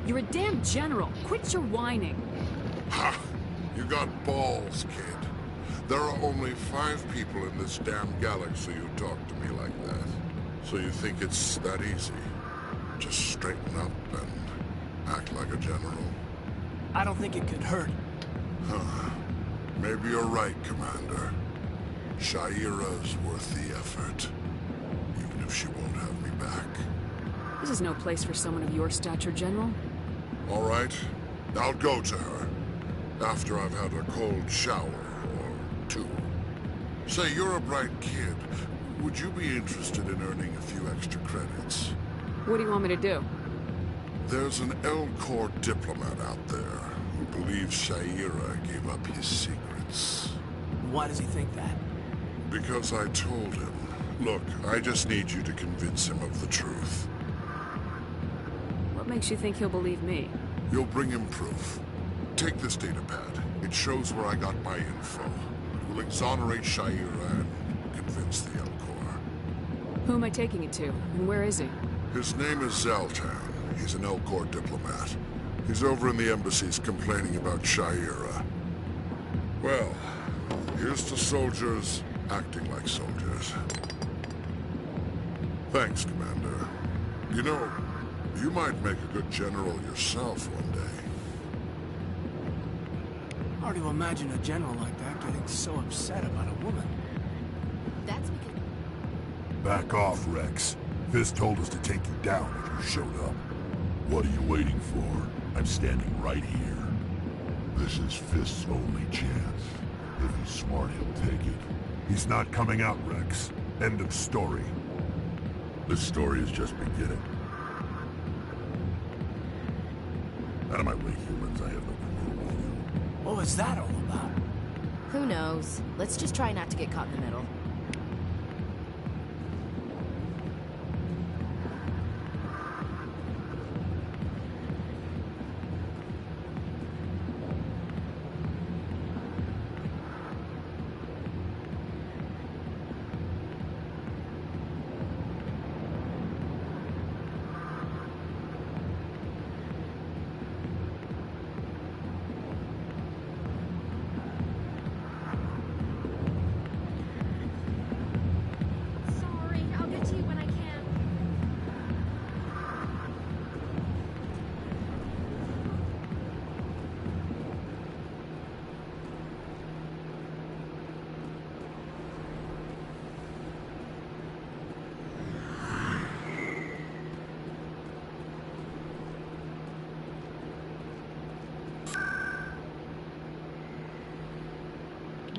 You're a damn general. Quit your whining. Ha! You got balls, kid. There are only 5 people in this damn galaxy who talk to me like that. So you think it's that easy? Just straighten up and act like a general? I don't think it could hurt. Huh. Maybe you're right, Commander. Shayura's worth the effort, even if she won't have me back. This is no place for someone of your stature, General. All right, I'll go to her. After I've had a cold shower or two. Say, you're a bright kid. Would you be interested in earning a few extra credits? What do you want me to do? There's an Elcor diplomat out there who believes Sha'ira gave up his secrets. Why does he think that? Because I told him. Look, I just need you to convince him of the truth. What makes you think he'll believe me? You'll bring him proof. Take this datapad. It shows where I got my info. It will exonerate Sha'ira and convince the Elcor. Who am I taking it to, and where is he? His name is Zaltan. He's an Elcor diplomat. He's over in the embassies complaining about Sha'ira. Well, here's to soldiers acting like soldiers. Thanks, Commander. You know, you might make a good general yourself one day. Hard to imagine a general like that getting so upset about a woman. That's because... Back off, Rex. Fisk told us to take you down if you showed up. What are you waiting for? I'm standing right here. This is Fisk's only chance. If he's smart, he'll take it. He's not coming out, Rex. End of story. This story is just beginning. Out of my way, humans. I have no quarrel with you. What was that all about? Who knows? Let's just try not to get caught in the middle.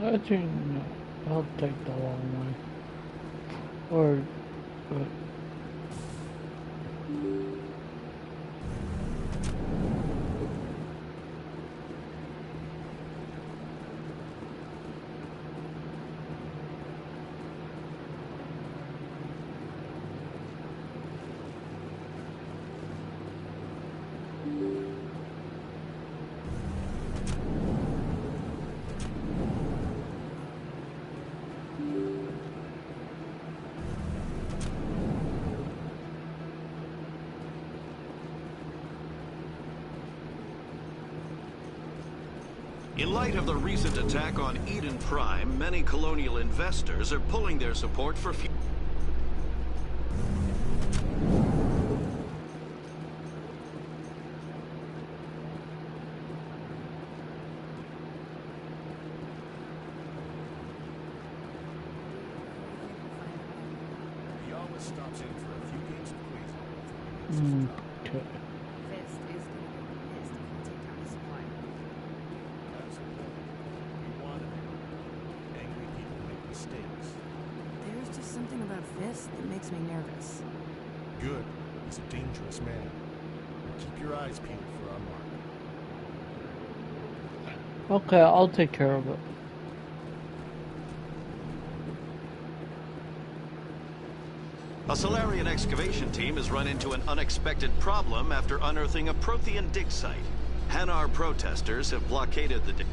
I think no, I'll take the long way. Or, In light of the recent attack on Eden Prime, many colonial investors are pulling their support for He always stops in for a few games of Queens. okay. There's just something about Fisk that makes me nervous. Good. He's a dangerous man. Keep your eyes peeled for our mark. Okay, I'll take care of it. A Solarian excavation team has run into an unexpected problem after unearthing a Prothean dig site. Hanar protesters have blockaded the dig.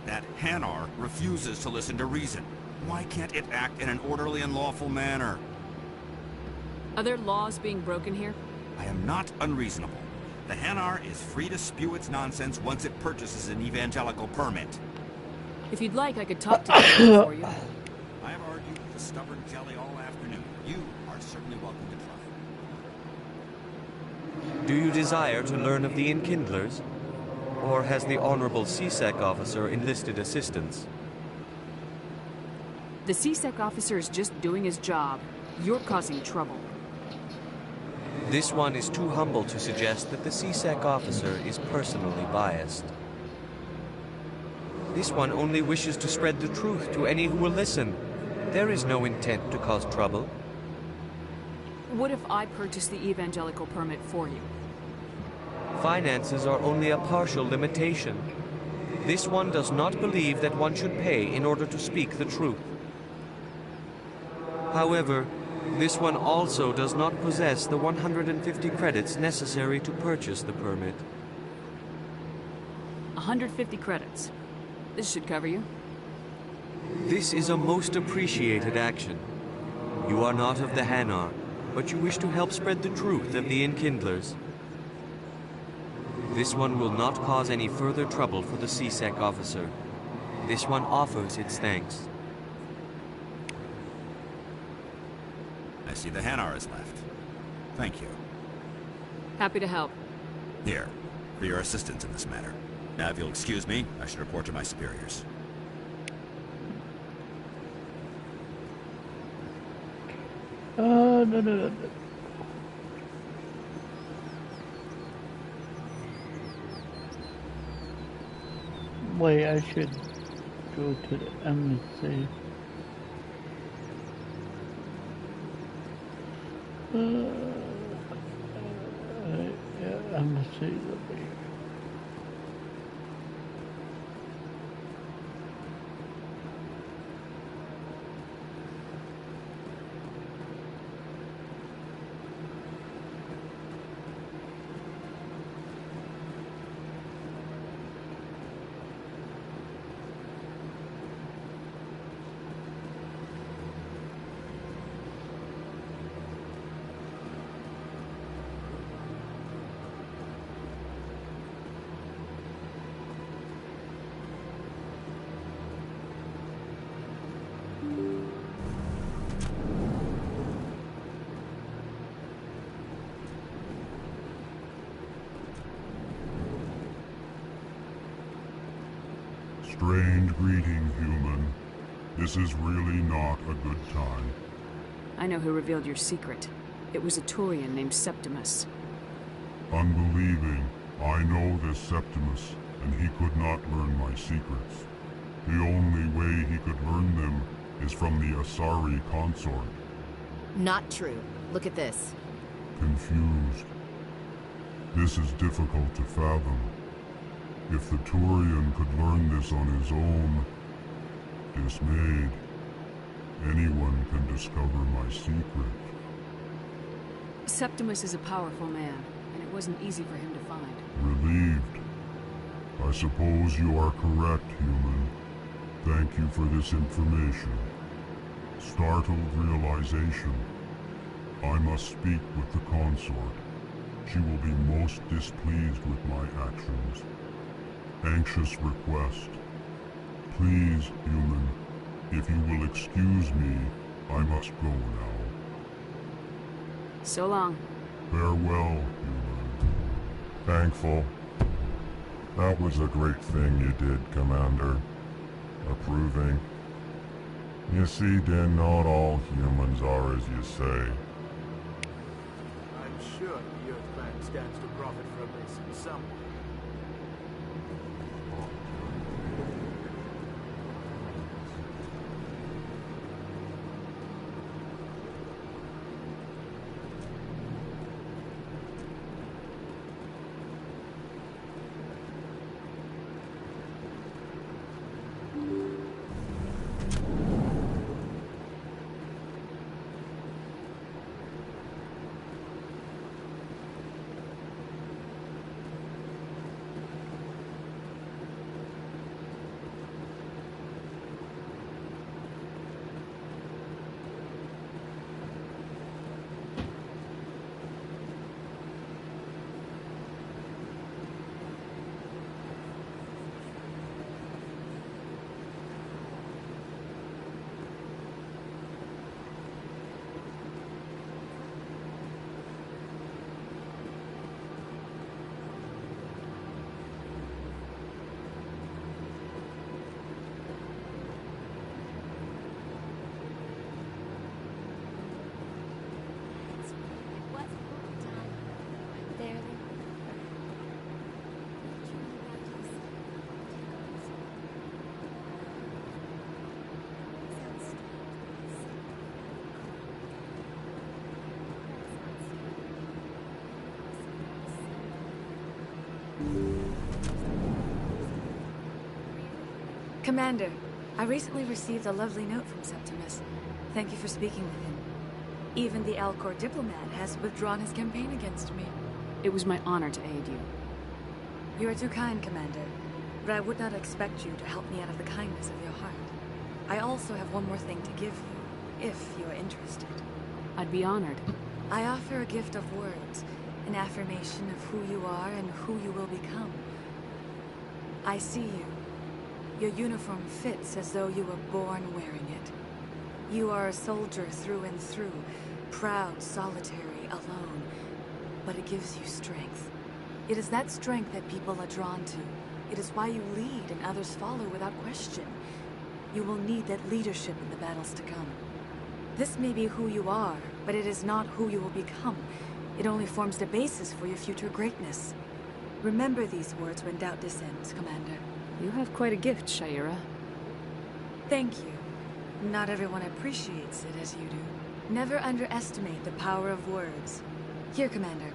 That Hanar refuses to listen to reason. Why can't it act in an orderly and lawful manner? Are there laws being broken here? I am not unreasonable. The Hanar is free to spew its nonsense once it purchases an evangelical permit. If you'd like, I could talk to you for you. I have argued with the stubborn jelly all afternoon. You are certainly welcome to try. Do you desire to learn of the Enkindlers? Or has the Honorable CSEC officer enlisted assistance? The CSEC officer is just doing his job. You're causing trouble. This one is too humble to suggest that the CSEC officer is personally biased. This one only wishes to spread the truth to any who will listen. There is no intent to cause trouble. What if I purchase the evangelical permit for you? Finances are only a partial limitation. This one does not believe that one should pay in order to speak the truth. However, this one also does not possess the 150 credits necessary to purchase the permit. 150 credits. This should cover you. This is a most appreciated action. You are not of the Hanar, but you wish to help spread the truth of the Enkindlers. This one will not cause any further trouble for the CSEC officer. This one offers its thanks. I see the Hanar is left. Thank you. Happy to help. Here, for your assistance in this matter. Now, if you'll excuse me, I should report to my superiors. No. Wait, I should go to the embassy. Embassy over here. Strange greeting, human. This is really not a good time. I know who revealed your secret. It was a Turian named Septimus. Unbelieving. I know this Septimus, and he could not learn my secrets. The only way he could learn them is from the Asari consort. Not true. Look at this. Confused. This is difficult to fathom. If the Turian could learn this on his own, dismayed, anyone can discover my secret. Septimus is a powerful man, and it wasn't easy for him to find. Relieved. I suppose you are correct, human. Thank you for this information. Startled realization. I must speak with the consort. She will be most displeased with my actions. Anxious request. Please, human, if you will excuse me, I must go now. So long. Farewell, human. Thankful. That was a great thing you did, Commander. Approving. You see, then, not all humans are as you say. I'm sure the Earthman stands to profit from this in some way. Commander, I recently received a lovely note from Septimus. Thank you for speaking with him. Even the Alcor diplomat has withdrawn his campaign against me. It was my honor to aid you. You are too kind, Commander. But I would not expect you to help me out of the kindness of your heart. I also have one more thing to give you, if you are interested. I'd be honored. I offer a gift of words, an affirmation of who you are and who you will become. I see you. Your uniform fits as though you were born wearing it. You are a soldier through and through, proud, solitary, alone. But it gives you strength. It is that strength that people are drawn to. It is why you lead and others follow without question. You will need that leadership in the battles to come. This may be who you are, but it is not who you will become. It only forms the basis for your future greatness. Remember these words when doubt descends, Commander. You have quite a gift, Sha'ira. Thank you. Not everyone appreciates it as you do. Never underestimate the power of words. Here, Commander.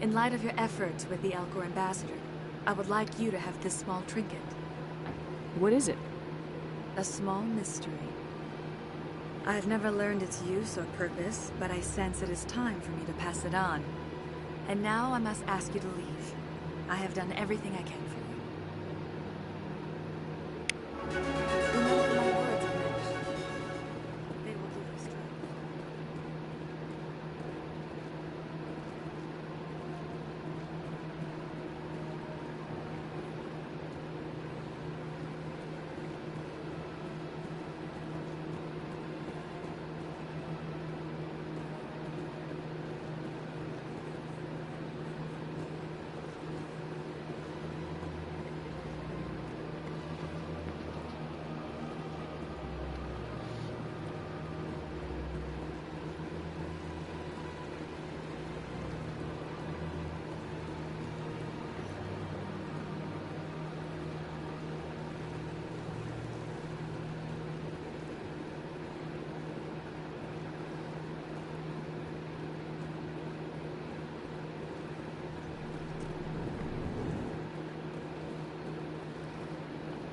In light of your efforts with the Alcor ambassador, I would like you to have this small trinket. What is it? A small mystery. I've never learned its use or purpose, but I sense it is time for me to pass it on. And now I must ask you to leave. I have done everything I can for you. Remember my words, Commander. They will give you strength.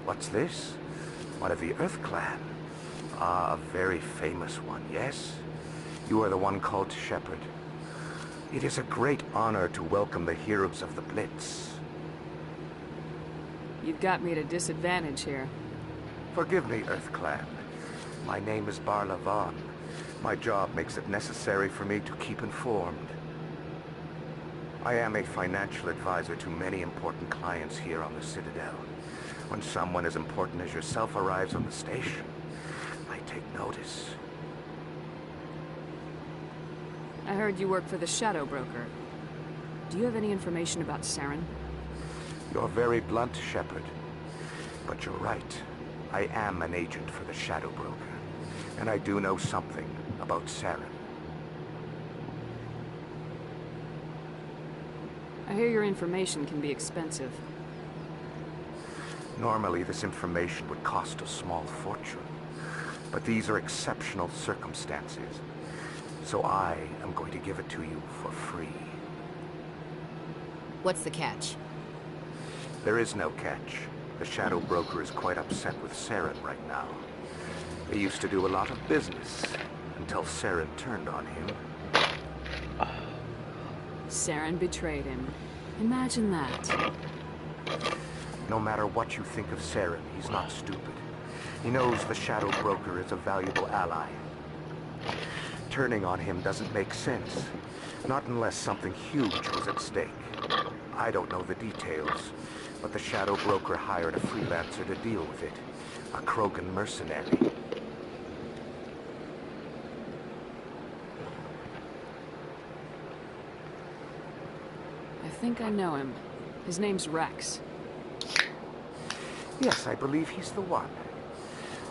What's this? One of the Earth Clan. Ah, a very famous one, yes? You are the one called Shepard. It is a great honor to welcome the heroes of the Blitz. You've got me at a disadvantage here. Forgive me, Earth Clan. My name is Barla Vaughn. My job makes it necessary for me to keep informed. I am a financial advisor to many important clients here on the Citadel. When someone as important as yourself arrives on the station, I take notice. I heard you work for the Shadow Broker. Do you have any information about Saren? You're very blunt, Shepard. But you're right. I am an agent for the Shadow Broker. And I do know something about Saren. I hear your information can be expensive. Normally, this information would cost a small fortune. But these are exceptional circumstances. So I am going to give it to you for free. What's the catch? There is no catch. The Shadow Broker is quite upset with Saren right now. They used to do a lot of business, until Saren turned on him. Saren betrayed him. Imagine that. No matter what you think of Saren, he's not stupid. He knows the Shadow Broker is a valuable ally. Turning on him doesn't make sense. Not unless something huge was at stake. I don't know the details, but the Shadow Broker hired a freelancer to deal with it. A Krogan mercenary. I think I know him. His name's Rex. Yes, I believe he's the one.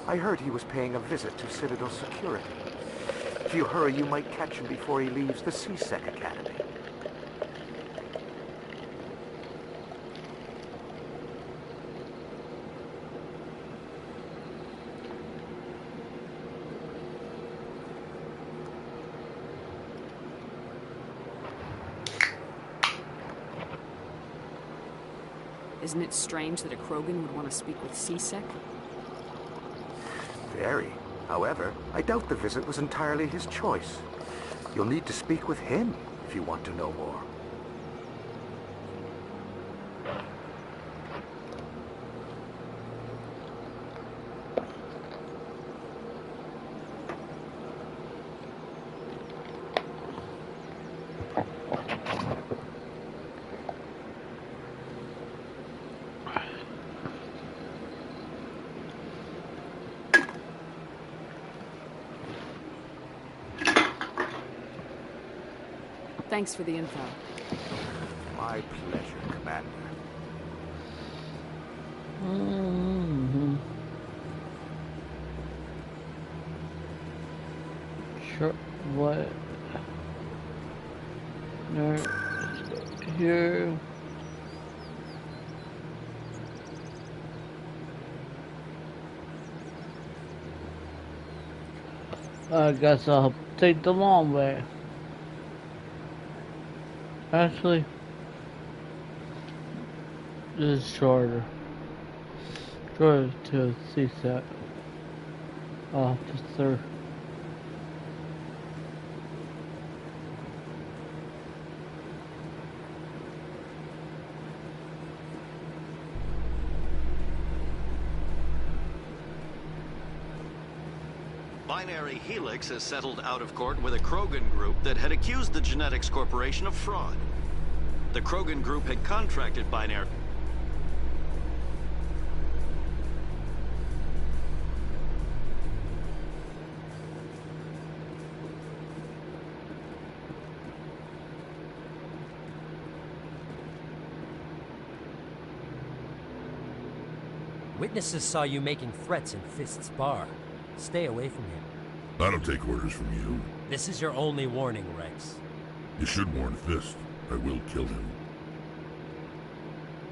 I heard he was paying a visit to Citadel Security. If you hurry, you might catch him before he leaves the C-Sec Academy. Isn't it strange that a Krogan would want to speak with C-Sec? Very. However, I doubt the visit was entirely his choice. You'll need to speak with him if you want to know more. Thanks for the info. My pleasure, Commander. Sure. What? No. Here. I guess I'll take the long way. Actually, this is shorter. Shorter to CSAT officer. Binary Helix has settled out of court with a Krogan group that had accused the Genetics Corporation of fraud. The Krogan group had contracted Binary... Witnesses saw you making threats in Fist's bar. Stay away from him. I don't take orders from you. This is your only warning, Rex. You should warn Fist. I will kill him.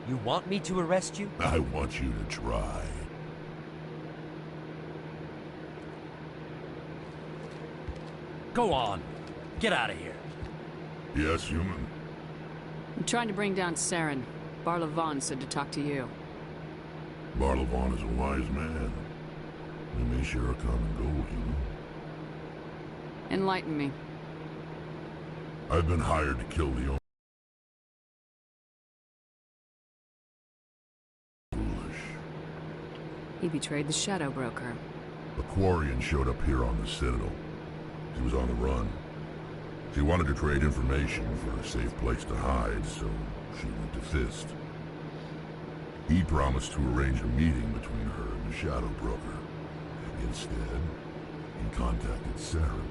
You want me to arrest you? I want you to try. Go on. Get out of here. Yes, human. I'm trying to bring down Saren. Barla Vaughn said to talk to you. Barla Vaughn is a wise man. We may share a common goal, human. Enlighten me. I've been hired to kill the foolish. He betrayed the Shadow Broker. A Quarian showed up here on the Citadel. She was on the run. She wanted to trade information for a safe place to hide, so she went to Fist. He promised to arrange a meeting between her and the Shadow Broker. Instead, he contacted Saren.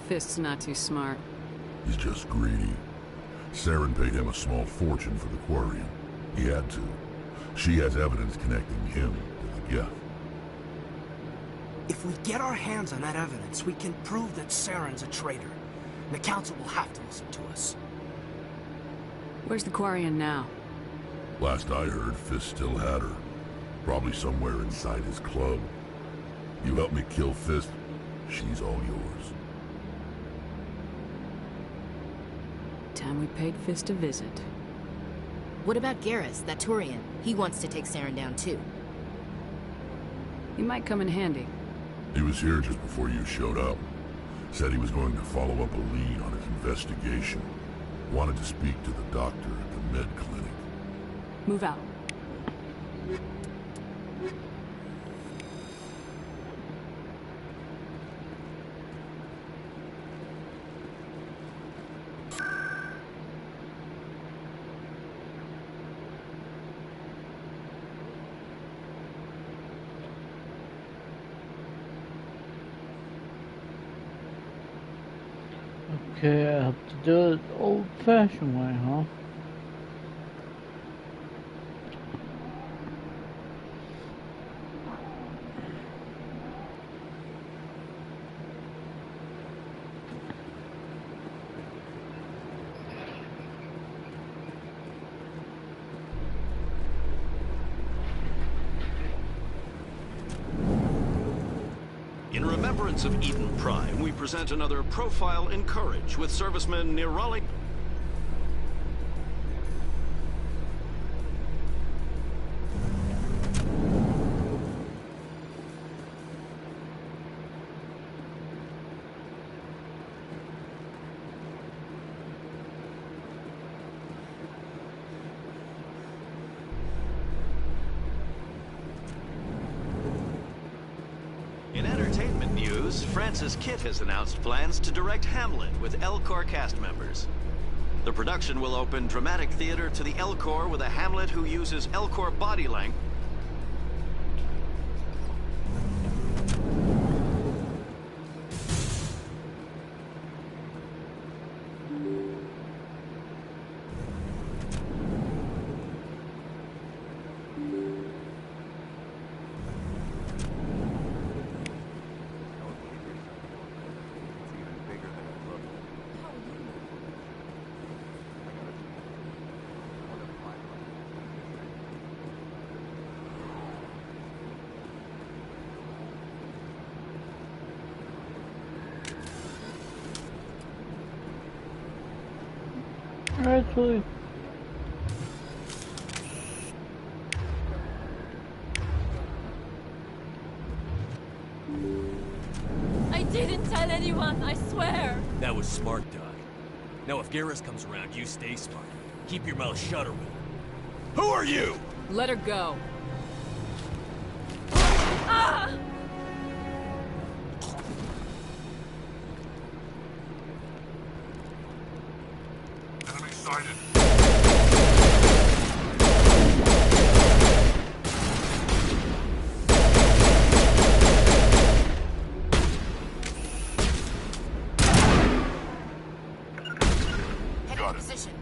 Fist's not too smart. He's just greedy. Saren paid him a small fortune for the Quarian. He had to. She has evidence connecting him to the Geth. If we get our hands on that evidence, we can prove that Saren's a traitor. The Council will have to listen to us. Where's the Quarian now? Last I heard, Fist still had her. Probably somewhere inside his club. You help me kill Fist, she's all yours. Time we paid Fist a visit. What about Garrus, that Turian? He wants to take Saren down too. He might come in handy. He was here just before you showed up. Said he was going to follow up a lead on his investigation. Wanted to speak to the doctor at the med clinic. Move out. Okay, I have to do it old-fashioned way, huh? In remembrance of Eden Prime, we present another Profile in Courage with serviceman Nirali. news, Francis Kitt has announced plans to direct Hamlet with Elcor cast members. The production will open dramatic theater to the Elcor with a Hamlet who uses Elcor body language. Actually, I didn't tell anyone, I swear. That was smart, Doc. Now if Garrus comes around, you stay smart. Keep your mouth shut or we'll... Who are you? Let her go. Ah! Enemy sighted. Heading to position.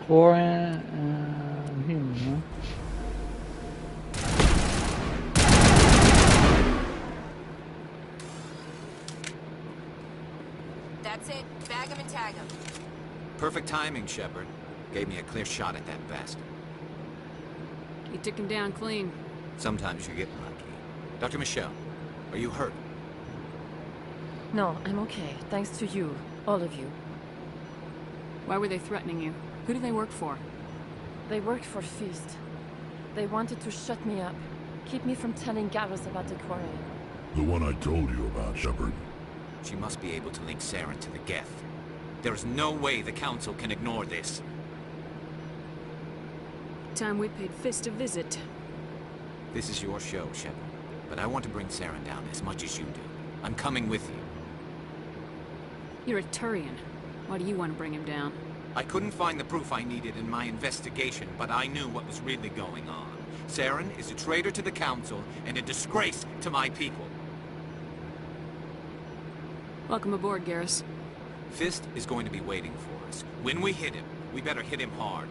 Corian and human, huh? That's it. Bag him and tag him. Perfect timing, Shepard. Gave me a clear shot at that bastard. You took him down clean. Sometimes you get lucky. Dr. Michelle, are you hurt? No, I'm okay. Thanks to you. All of you. Why were they threatening you? Who do they work for? They worked for Feast. They wanted to shut me up. Keep me from telling Garrus about the Quarian. The one I told you about, Shepard. She must be able to link Saren to the Geth. There is no way the Council can ignore this. Time we paid Fist a visit. This is your show, Shepard. But I want to bring Saren down as much as you do. I'm coming with you. You're a Turian. Why do you want to bring him down? I couldn't find the proof I needed in my investigation, but I knew what was really going on. Saren is a traitor to the Council and a disgrace to my people. Welcome aboard, Garrus. Fist is going to be waiting for us. When we hit him, we better hit him hard.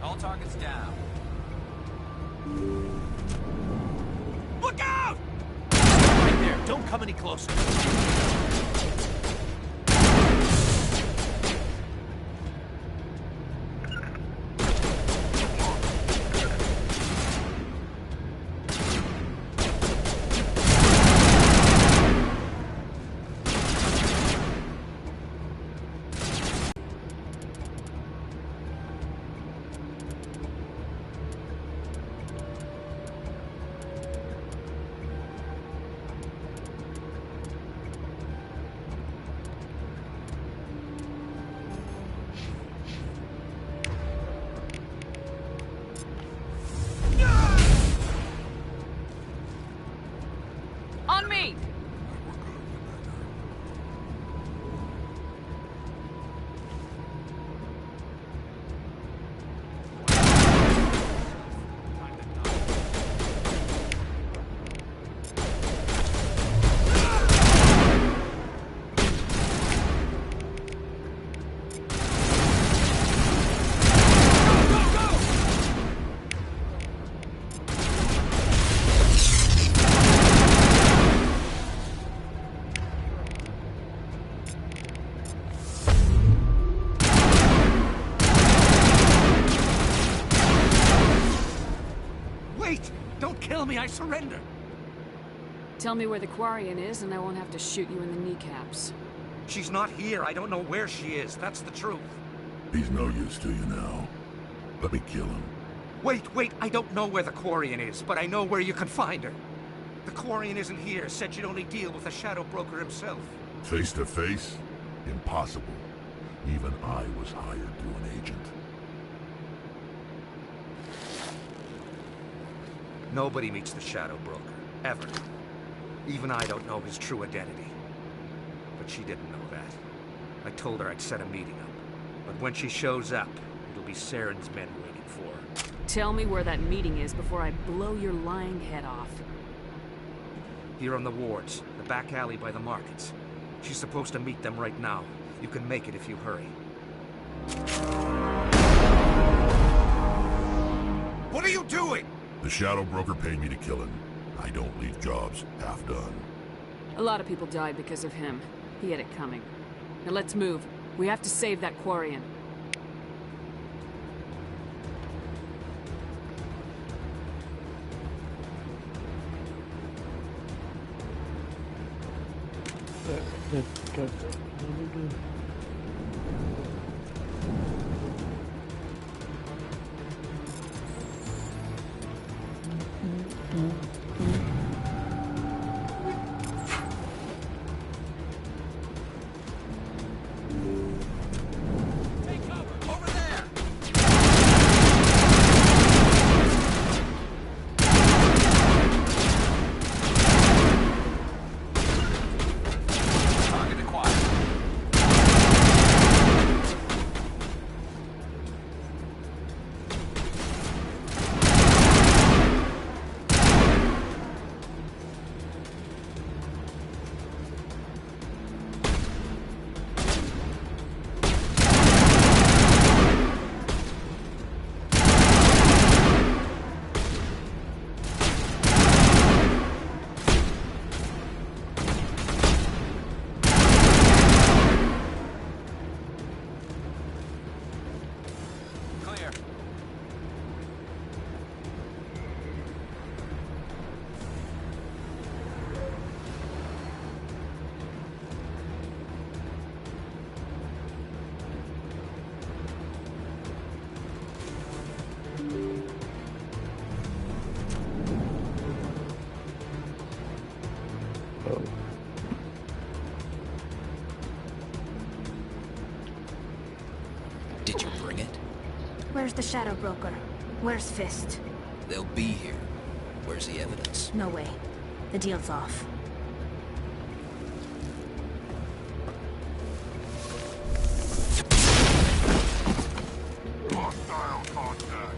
All targets down. Look out! Right there, don't come any closer. On me! Wait! Don't kill me, I surrender! Tell me where the Quarian is and I won't have to shoot you in the kneecaps. She's not here. I don't know where she is. That's the truth. He's no use to you now. Let me kill him. Wait! I don't know where the Quarian is, but I know where you can find her. The Quarian isn't here. Said you'd only deal with the Shadow Broker himself. Face to face? Impossible. Even I was hired through an agent. Nobody meets the Shadow Broker. Ever. Even I don't know his true identity. But she didn't know that. I told her I'd set a meeting up. But when she shows up, it'll be Saren's men waiting for her. Tell me where that meeting is before I blow your lying head off. Here on the wards, the back alley by the markets. She's supposed to meet them right now. You can make it if you hurry. What are you doing? The Shadow Broker paid me to kill him. I don't leave jobs half done. A lot of people died because of him. He had it coming. Now let's move. We have to save that Quarian. Let's go. Did you bring it? Where's the Shadow Broker? Where's Fist? They'll be here. Where's the evidence? No way. The deal's off. Hostile contact.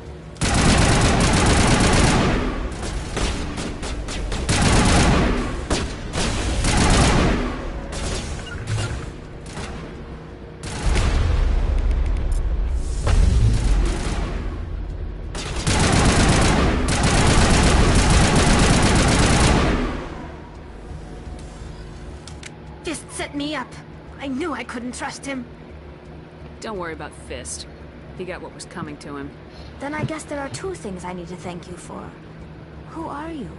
me up. I knew I couldn't trust him. Don't worry about Fist. He got what was coming to him. Then I guess there are two things I need to thank you for. Who are you?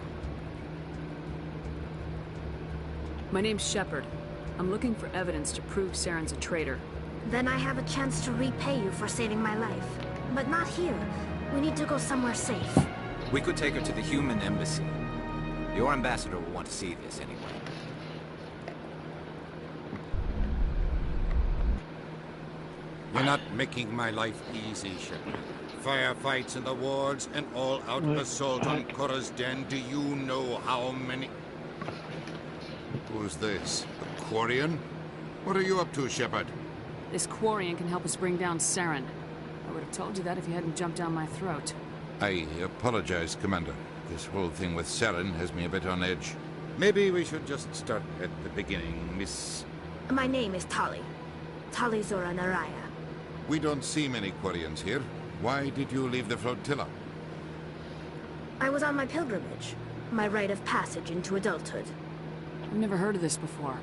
My name's Shepard. I'm looking for evidence to prove Saren's a traitor. Then I have a chance to repay you for saving my life. But not here. We need to go somewhere safe. We could take her to the human embassy. Your ambassador will want to see this anyway. You're not making my life easy, Shepard. Firefights in the wards, and all-out assault on Korra's den. Do you know how many... Who's this? The Quarian? What are you up to, Shepard? This Quarian can help us bring down Saren. I would have told you that if you hadn't jumped down my throat. I apologize, Commander. This whole thing with Saren has me a bit on edge. Maybe we should just start at the beginning, Miss... My name is Tali. Tali Zora Naraya. We don't see many Quarians here. Why did you leave the flotilla? I was on my pilgrimage. My rite of passage into adulthood. I've never heard of this before.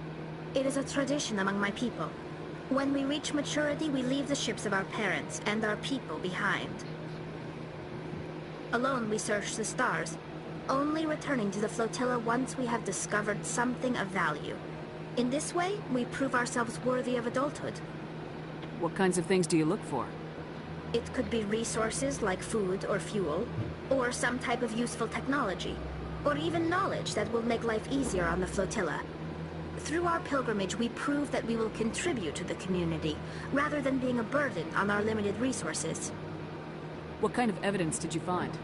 It is a tradition among my people. When we reach maturity, we leave the ships of our parents and our people behind. Alone, we search the stars, only returning to the flotilla once we have discovered something of value. In this way, we prove ourselves worthy of adulthood. What kinds of things do you look for? It could be resources like food or fuel, or some type of useful technology, or even knowledge that will make life easier on the flotilla. Through our pilgrimage, we prove that we will contribute to the community, rather than being a burden on our limited resources. What kind of evidence did you find?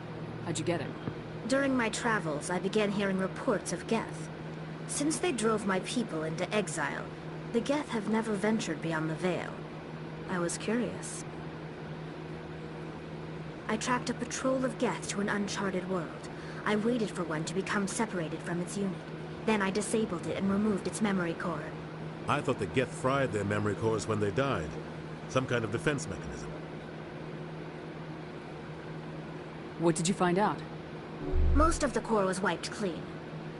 How'd you get it? During my travels, I began hearing reports of Geth. Since they drove my people into exile, the Geth have never ventured beyond the Veil. I was curious. I tracked a patrol of Geth to an uncharted world. I waited for one to become separated from its unit. Then I disabled it and removed its memory core. I thought the Geth fried their memory cores when they died. Some kind of defense mechanism. What did you find out? Most of the core was wiped clean,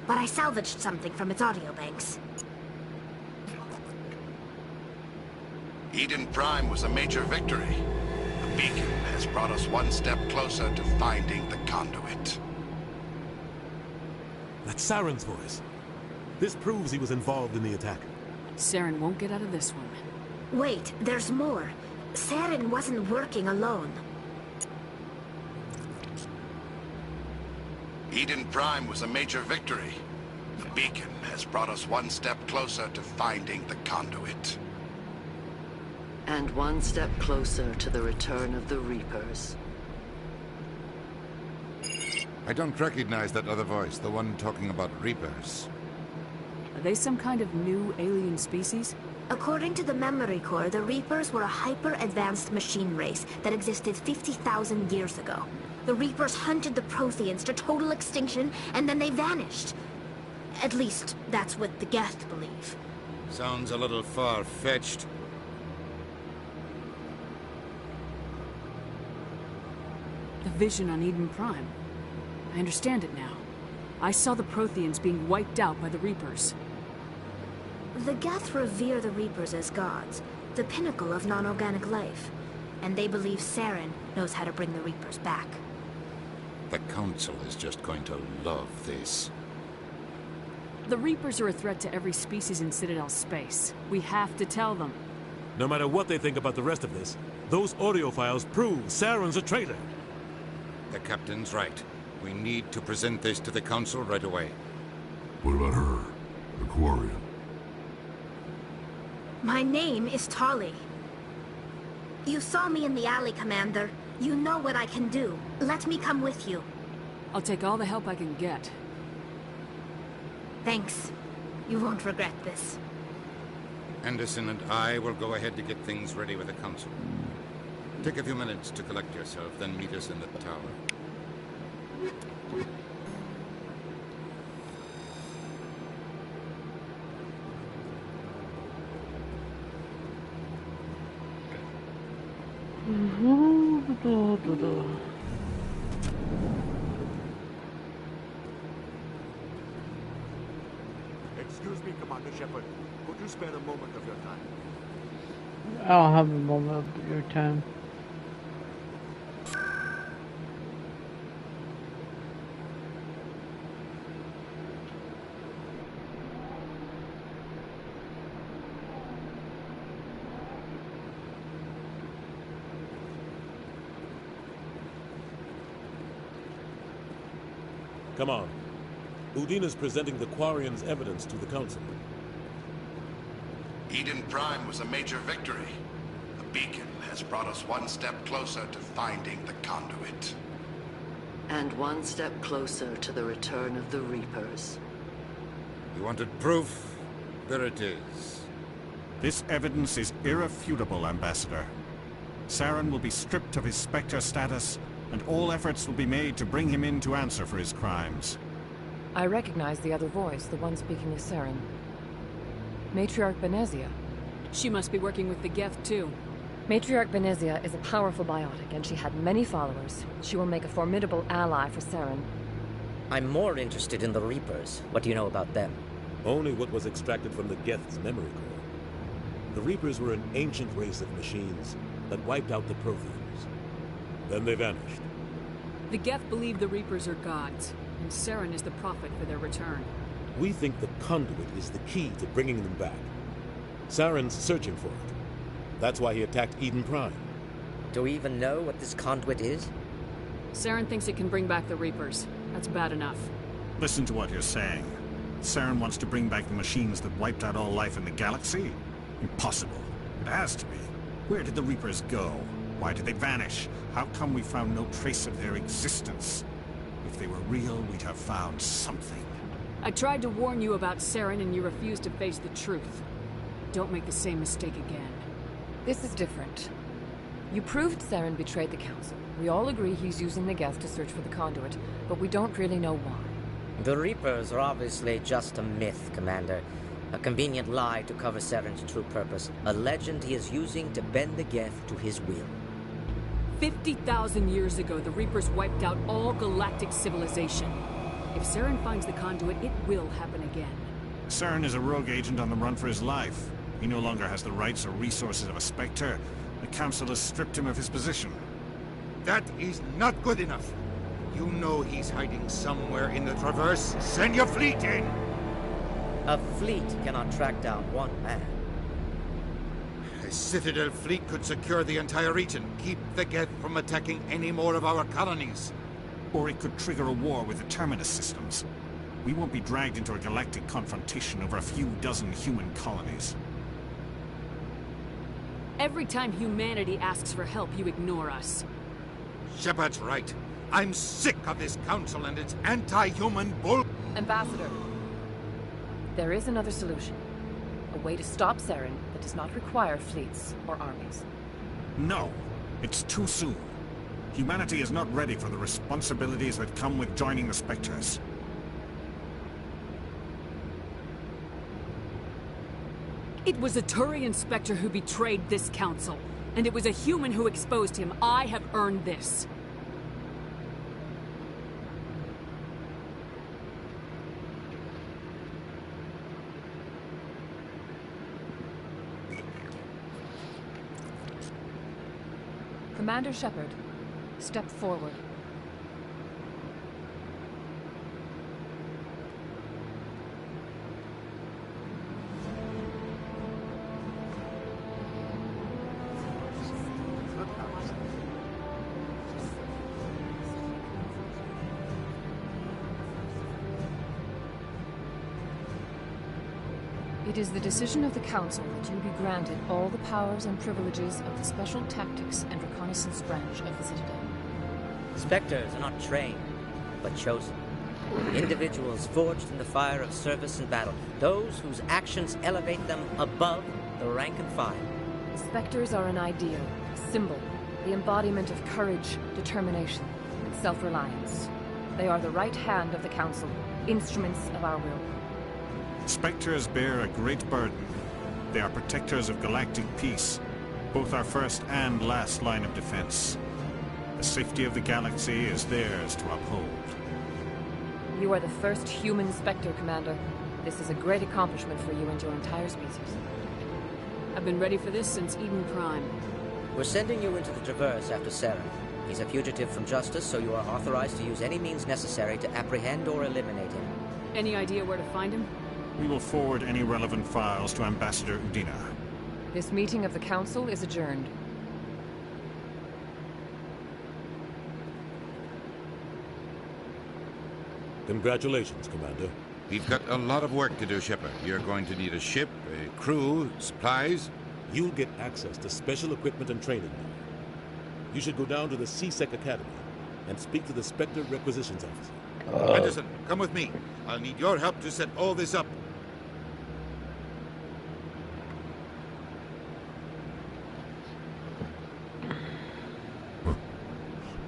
but I salvaged something from its audio banks. Eden Prime was a major victory. The beacon has brought us one step closer to finding the conduit. That's Saren's voice. This proves he was involved in the attack. Saren won't get out of this one. Wait, there's more. Saren wasn't working alone. Eden Prime was a major victory. The beacon has brought us one step closer to finding the conduit. And one step closer to the return of the Reapers. I don't recognize that other voice, the one talking about Reapers. Are they some kind of new alien species? According to the memory core, the Reapers were a hyper-advanced machine race that existed 50,000 years ago. The Reapers hunted the Protheans to total extinction, and then they vanished. At least, that's what the Geth believe. Sounds a little far-fetched. The vision on Eden Prime. I understand it now. I saw the Protheans being wiped out by the Reapers. The Geth revere the Reapers as gods, the pinnacle of non-organic life. And they believe Saren knows how to bring the Reapers back. The Council is just going to love this. The Reapers are a threat to every species in Citadel space. We have to tell them. No matter what they think about the rest of this, those audio files prove Saren's a traitor. The captain's right. We need to present this to the Council right away. What about her? The Quarian? My name is Tali. You saw me in the alley, Commander. You know what I can do. Let me come with you. I'll take all the help I can get. Thanks. You won't regret this. Anderson and I will go ahead to get things ready with the Council. Take a few minutes to collect yourself, then meet us in the tower. Excuse me, me, Commander Shepard. Could you spare a moment of your time? I'll have a moment of your time. Come on. Udina's presenting the Quarians' evidence to the Council. Eden Prime was a major victory. The beacon has brought us one step closer to finding the conduit. And one step closer to the return of the Reapers. You wanted proof? There it is. This evidence is irrefutable, Ambassador. Saren will be stripped of his Spectre status, and all efforts will be made to bring him in to answer for his crimes. I recognize the other voice, the one speaking with Saren. Matriarch Benezia. She must be working with the Geth, too. Matriarch Benezia is a powerful biotic, and she had many followers. She will make a formidable ally for Saren. I'm more interested in the Reapers. What do you know about them? Only what was extracted from the Geth's memory core. The Reapers were an ancient race of machines that wiped out the Protheans. Then they vanished. The Geth believe the Reapers are gods, and Saren is the prophet for their return. We think the conduit is the key to bringing them back. Saren's searching for it. That's why he attacked Eden Prime. Do we even know what this conduit is? Saren thinks it can bring back the Reapers. That's bad enough. Listen to what you're saying. Saren wants to bring back the machines that wiped out all life in the galaxy? Impossible. It has to be. Where did the Reapers go? Why did they vanish? How come we found no trace of their existence? If they were real, we'd have found something. I tried to warn you about Saren, and you refused to face the truth. Don't make the same mistake again. This is different. You proved Saren betrayed the Council. We all agree he's using the Geth to search for the conduit, but we don't really know why. The Reapers are obviously just a myth, Commander. A convenient lie to cover Saren's true purpose. A legend he is using to bend the Geth to his will. 50,000 years ago, the Reapers wiped out all galactic civilization. If Saren finds the conduit, it will happen again. Saren is a rogue agent on the run for his life. He no longer has the rights or resources of a Spectre. The Council has stripped him of his position. That is not good enough. You know he's hiding somewhere in the Traverse. Send your fleet in! A fleet cannot track down one man. A Citadel fleet could secure the entire region, keep the Geth from attacking any more of our colonies. Or it could trigger a war with the Terminus systems. We won't be dragged into a galactic confrontation over a few dozen human colonies. Every time humanity asks for help, you ignore us. Shepard's right. I'm sick of this Council and its anti-human bull... Ambassador, there is another solution. A way to stop Saren that does not require fleets or armies. No, it's too soon. Humanity is not ready for the responsibilities that come with joining the Spectres. It was a Turian Spectre who betrayed this Council, and it was a human who exposed him. I have earned this. Commander Shepard, step forward. It is the decision of the Council that you be granted all the powers and privileges of the Special Tactics and Reconnaissance branch of the Citadel. Spectres are not trained, but chosen. Individuals forged in the fire of service and battle. Those whose actions elevate them above the rank and file. The Spectres are an ideal, a symbol, the embodiment of courage, determination, and self-reliance. They are the right hand of the Council, instruments of our will. Spectres bear a great burden. They are protectors of galactic peace, both our first and last line of defense. The safety of the galaxy is theirs to uphold. You are the first human Spectre, Commander. This is a great accomplishment for you and your entire species. I've been ready for this since Eden Prime. We're sending you into the Traverse after Saren. He's a fugitive from justice, so you are authorized to use any means necessary to apprehend or eliminate him. Any idea where to find him? We will forward any relevant files to Ambassador Udina. This meeting of the Council is adjourned. Congratulations, Commander. We've got a lot of work to do, Shepard. You're going to need a ship, a crew, supplies. You'll get access to special equipment and training now. You should go down to the C-Sec Academy and speak to the Spectre Requisitions Officer. Henderson, come with me. I'll need your help to set all this up.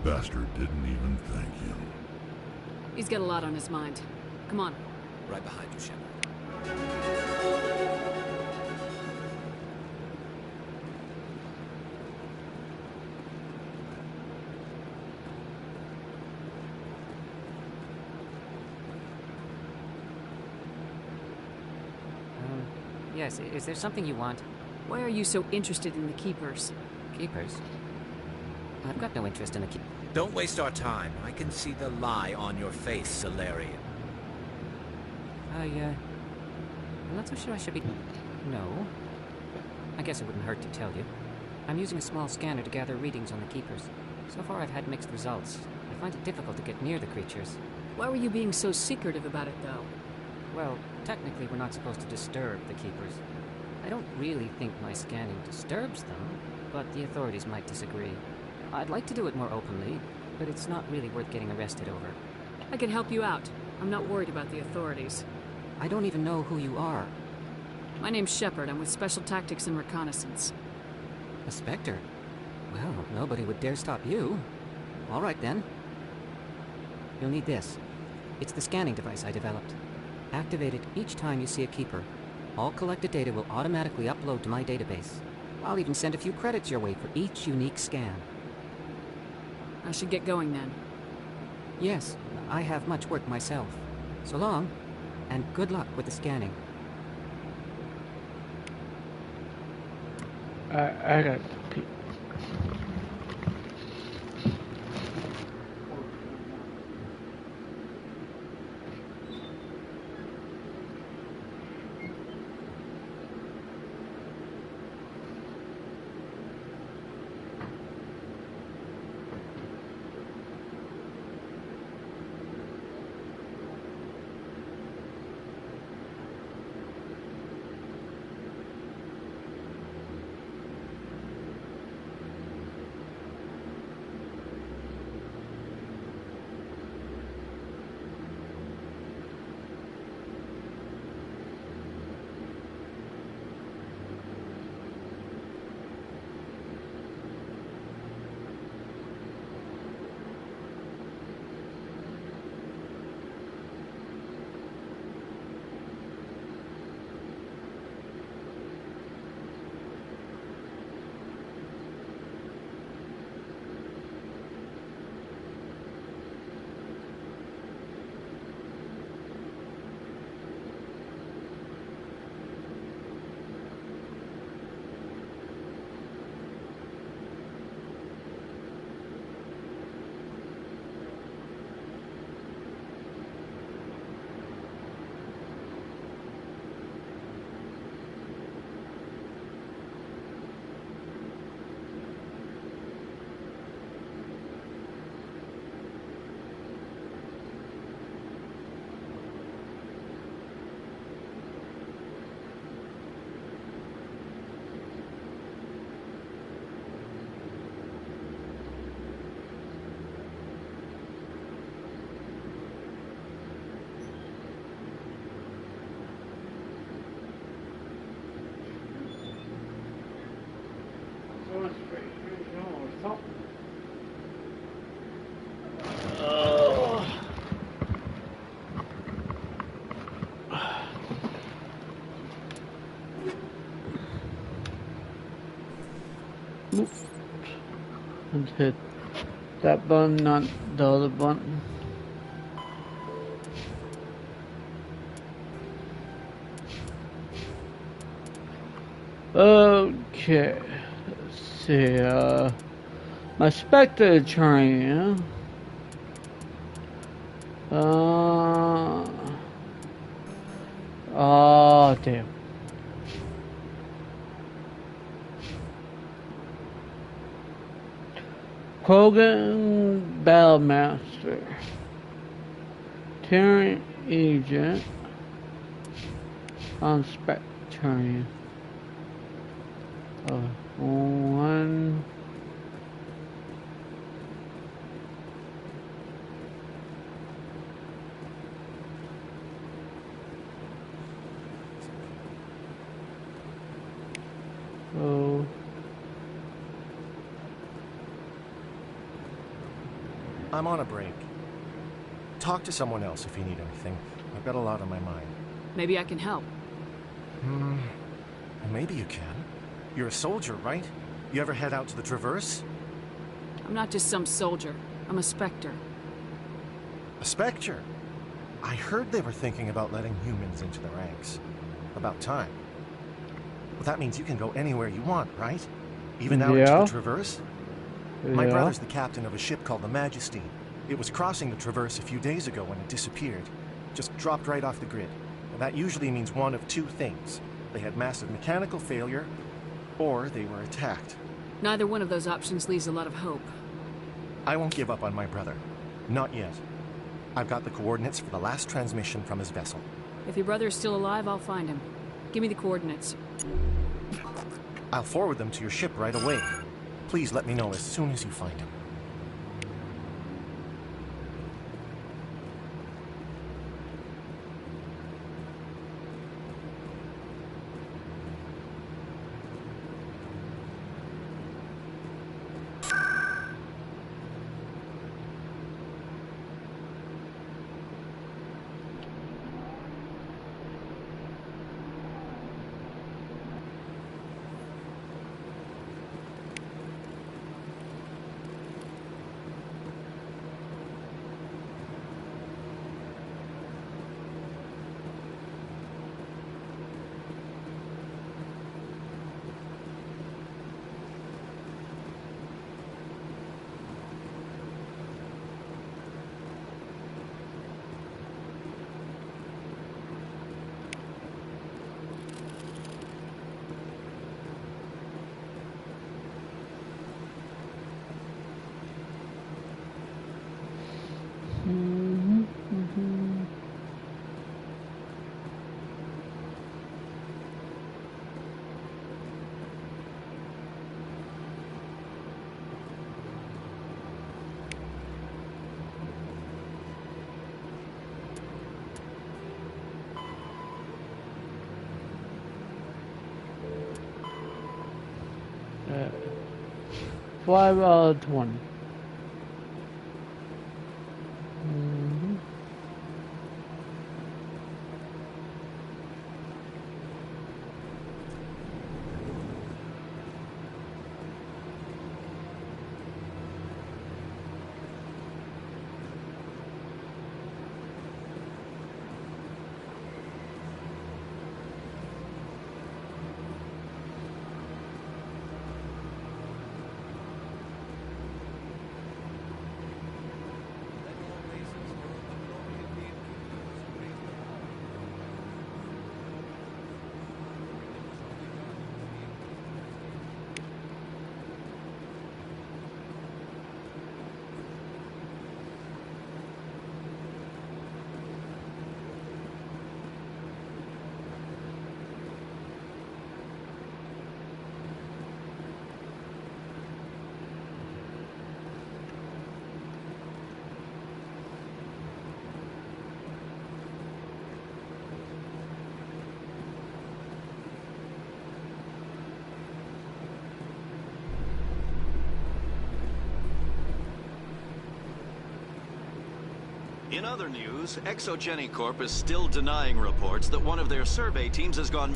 Bastard didn't even thank you. He's got a lot on his mind. Come on. Right behind you, Shepard. Yes, is there something you want? Why are you so interested in the Keepers? Keepers? I've got no interest in the Keepers. Don't waste our time. I can see the lie on your face, Salarian. I'm not so sure I should be... No. I guess it wouldn't hurt to tell you. I'm using a small scanner to gather readings on the Keepers. So far I've had mixed results. I find it difficult to get near the creatures. Why were you being so secretive about it, though? Well, technically we're not supposed to disturb the Keepers. I don't really think my scanning disturbs them, but the authorities might disagree. I'd like to do it more openly, but it's not really worth getting arrested over. I can help you out. I'm not worried about the authorities. I don't even know who you are. My name's Shepard. I'm with Special Tactics and Reconnaissance. A Spectre? Well, nobody would dare stop you. All right, then. You'll need this. It's the scanning device I developed. Activate it each time you see a Keeper. All collected data will automatically upload to my database. I'll even send a few credits your way for each unique scan. I should get going then. Yes, I have much work myself. So long, and good luck with the scanning. I got to pee. And hit that button, not the other button. Okay. Let's see. My Spectre train. Oh, damn. Krogan Battlemaster. Terran Agent. On Spectre. One. Oh. I'm on a break. Talk to someone else if you need anything. I've got a lot on my mind. Maybe I can help. Maybe you can. You're a soldier, right? You ever head out to the Traverse? I'm not just some soldier. I'm a Spectre. A Spectre? I heard they were thinking about letting humans into the ranks. About time. Well, that means you can go anywhere you want, right? Even out into the Traverse? My brother's the captain of a ship called the Majesty. It was crossing the Traverse a few days ago when it disappeared. Just dropped right off the grid. And that usually means one of two things. They had massive mechanical failure, or they were attacked. Neither one of those options leaves a lot of hope. I won't give up on my brother. Not yet. I've got the coordinates for the last transmission from his vessel. If your brother is still alive, I'll find him. Give me the coordinates. I'll forward them to your ship right away. Please let me know as soon as you find him. Five out of 20. In other news, Exogeny Corp is still denying reports that one of their survey teams has gone...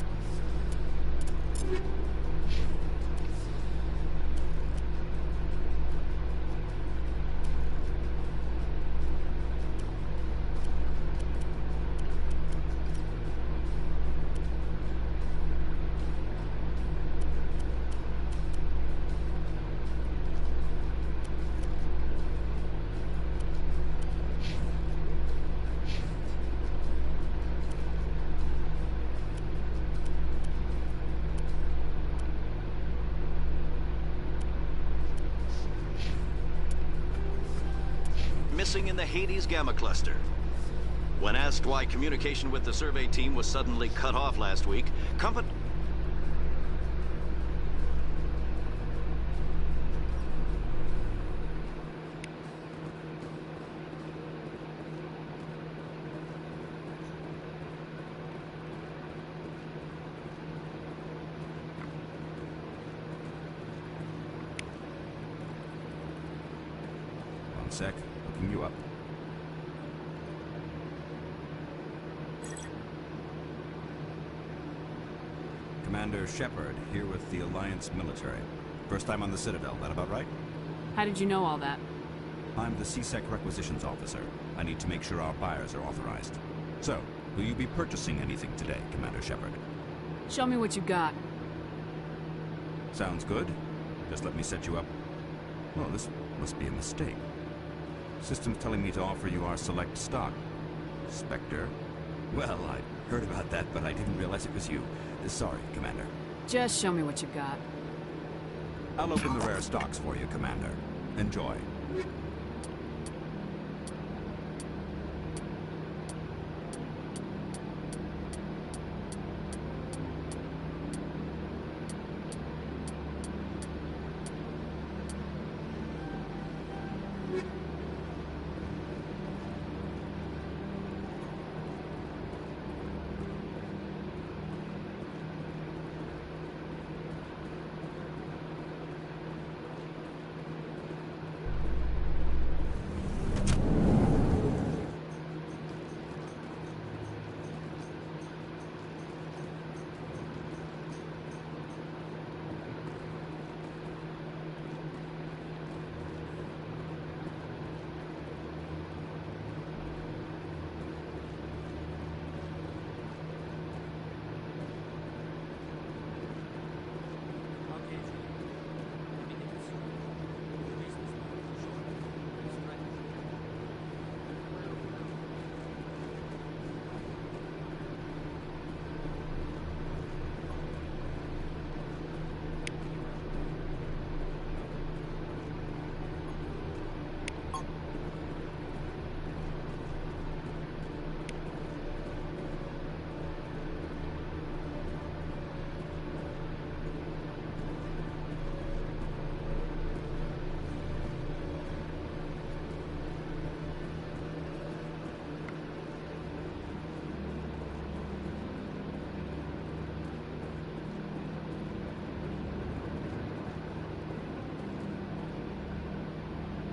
missing in the Hades Gamma Cluster. When asked why communication with the survey team was suddenly cut off last week, One sec, looking you up. Commander Shepard, here with the Alliance military. First time on the Citadel, that about right? How did you know all that? I'm the CSEC requisitions officer. I need to make sure our buyers are authorized. So, will you be purchasing anything today, Commander Shepard? Show me what you got. Sounds good. Just let me set you up. Well, this must be a mistake. System's telling me to offer you our select stock. Spectre. Well, I heard about that, but I didn't realize it was you. Sorry, Commander. Just show me what you got. I'll open the rare stocks for you, Commander. Enjoy.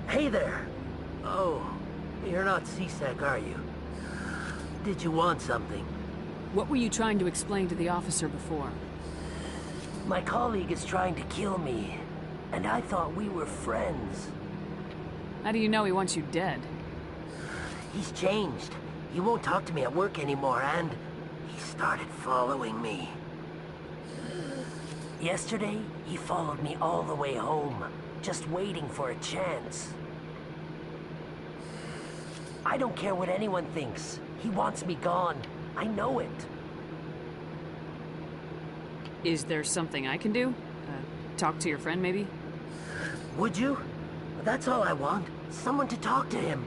Hey there. Oh, you're not CSEC, are you? Did you want something? What were you trying to explain to the officer before? My colleague is trying to kill me, and I thought we were friends. How do you know he wants you dead? He's changed. He won't talk to me at work anymore, and he started following me. Yesterday, he followed me all the way home, just waiting for a chance. I don't care what anyone thinks. He wants me gone. I know it. Is there something I can do? Talk to your friend, maybe? Would you? That's all I want. Someone to talk to him.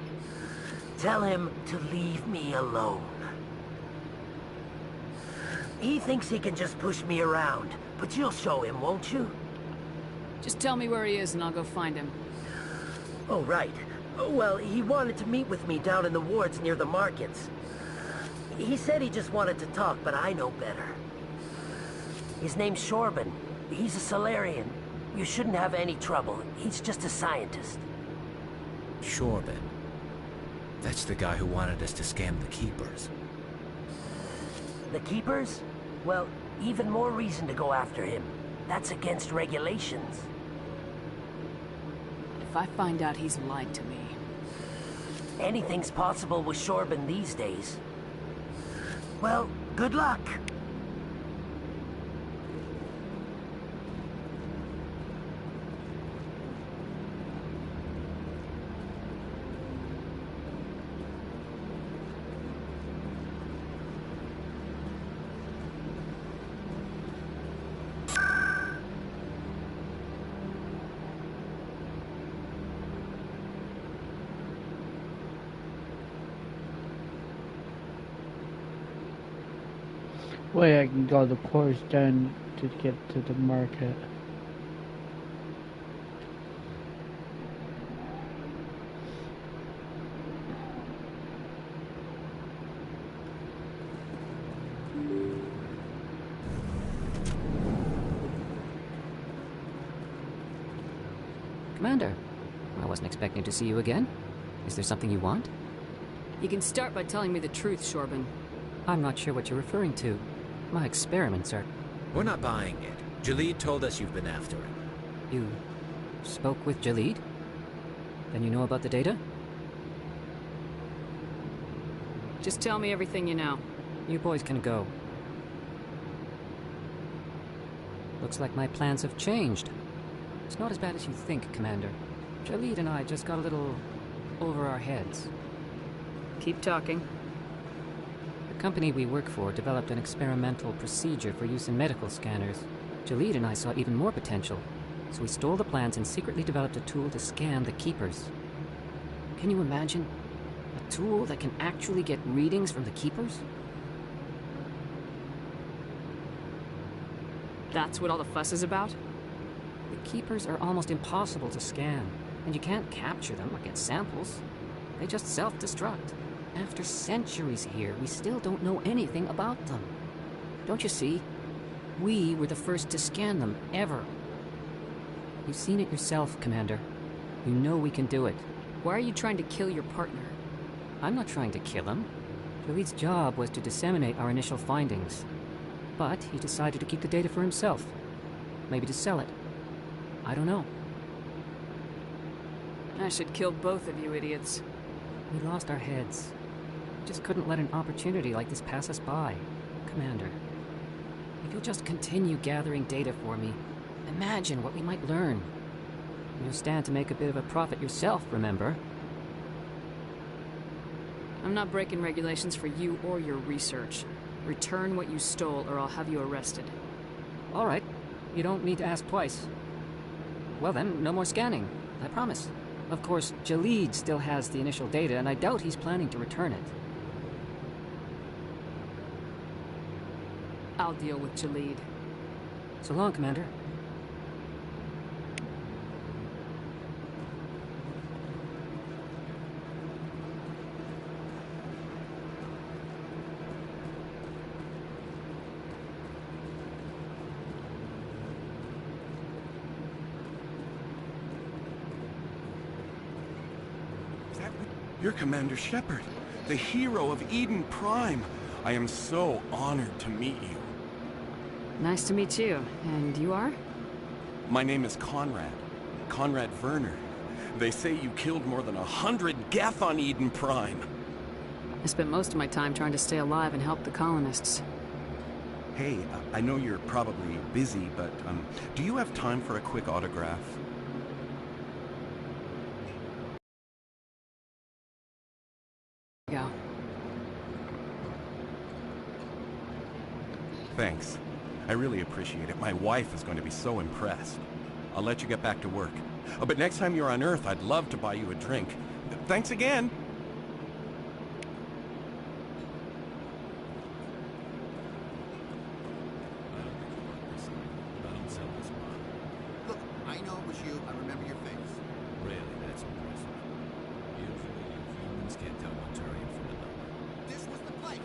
Tell him to leave me alone. He thinks he can just push me around, but you'll show him, won't you? Just tell me where he is and I'll go find him. Oh, right. Well, he wanted to meet with me down in the wards near the markets. He said he just wanted to talk, but I know better. His name's Shorban. He's a Solarian. You shouldn't have any trouble. He's just a scientist. Shorban. That's the guy who wanted us to scam the Keepers. The Keepers? Well, even more reason to go after him. That's against regulations. If I find out he's lied to me... Anything's possible with Shorban these days. Well, good luck. way I can go the course then to get to the market. Commander, I wasn't expecting to see you again. Is there something you want? You can start by telling me the truth, Shorban. I'm not sure what you're referring to. My experiments are... We're not buying it. Jalid told us you've been after him. You spoke with Jalid? Then you know about the data? Just tell me everything you know. You boys can go. Looks like my plans have changed. It's not as bad as you think, Commander. Jalid and I just got a little over our heads. Keep talking. The company we work for developed an experimental procedure for use in medical scanners. Jalid and I saw even more potential, so we stole the plans and secretly developed a tool to scan the Keepers. Can you imagine? A tool that can actually get readings from the Keepers? That's what all the fuss is about? The Keepers are almost impossible to scan, and you can't capture them or get samples. They just self-destruct. After centuries here, we still don't know anything about them. Don't you see? We were the first to scan them, ever. You've seen it yourself, Commander. You know we can do it. Why are you trying to kill your partner? I'm not trying to kill him. Jalid's job was to disseminate our initial findings. But he decided to keep the data for himself. Maybe to sell it. I don't know. I should kill both of you idiots. We lost our heads. We just couldn't let an opportunity like this pass us by. Commander, if you'll just continue gathering data for me, imagine what we might learn. You'll stand to make a bit of a profit yourself, remember? I'm not breaking regulations for you or your research. Return what you stole or I'll have you arrested. All right. You don't need to ask twice. Well then, no more scanning. I promise. Of course, Jalid still has the initial data, and I doubt he's planning to return it. I'll deal with Jalid. So long, Commander. You're Commander Shepard, the hero of Eden Prime. I am so honored to meet you. Nice to meet you. And you are? My name is Conrad. Conrad Werner. They say you killed more than 100 Geth on Eden Prime. I spent most of my time trying to stay alive and help the colonists. Hey, I know you're probably busy, but do you have time for a quick autograph? Yeah. Thanks. I really appreciate it. My wife is going to be so impressed. I'll let you get back to work. Oh, but next time you're on Earth, I'd love to buy you a drink. Thanks again. Look, I know it was you. I remember your face. Really, that's impressive. Usually, humans can't tell one Turian from another. This was the place.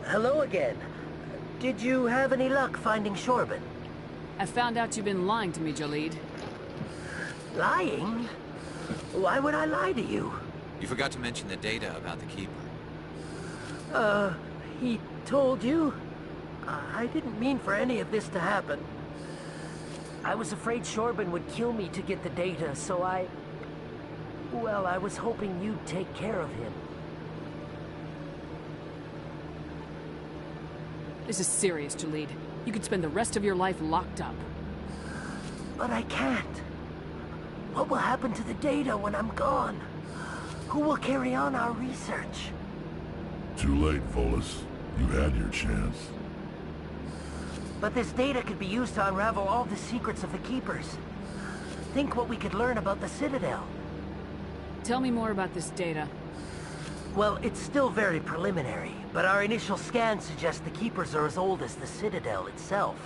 Hello again. Did you have any luck finding Shorban? I found out you've been lying to me, Jalid. Lying? Why would I lie to you? You forgot to mention the data about the Keeper. He told you? I didn't mean for any of this to happen. I was afraid Shorban would kill me to get the data, so well, I was hoping you'd take care of him. This is serious, Jalid. You could spend the rest of your life locked up. But I can't. What will happen to the data when I'm gone? Who will carry on our research? Too late, Volus. You had your chance. But this data could be used to unravel all the secrets of the Keepers. Think what we could learn about the Citadel. Tell me more about this data. Well, it's still very preliminary, but our initial scans suggest the Keepers are as old as the Citadel itself.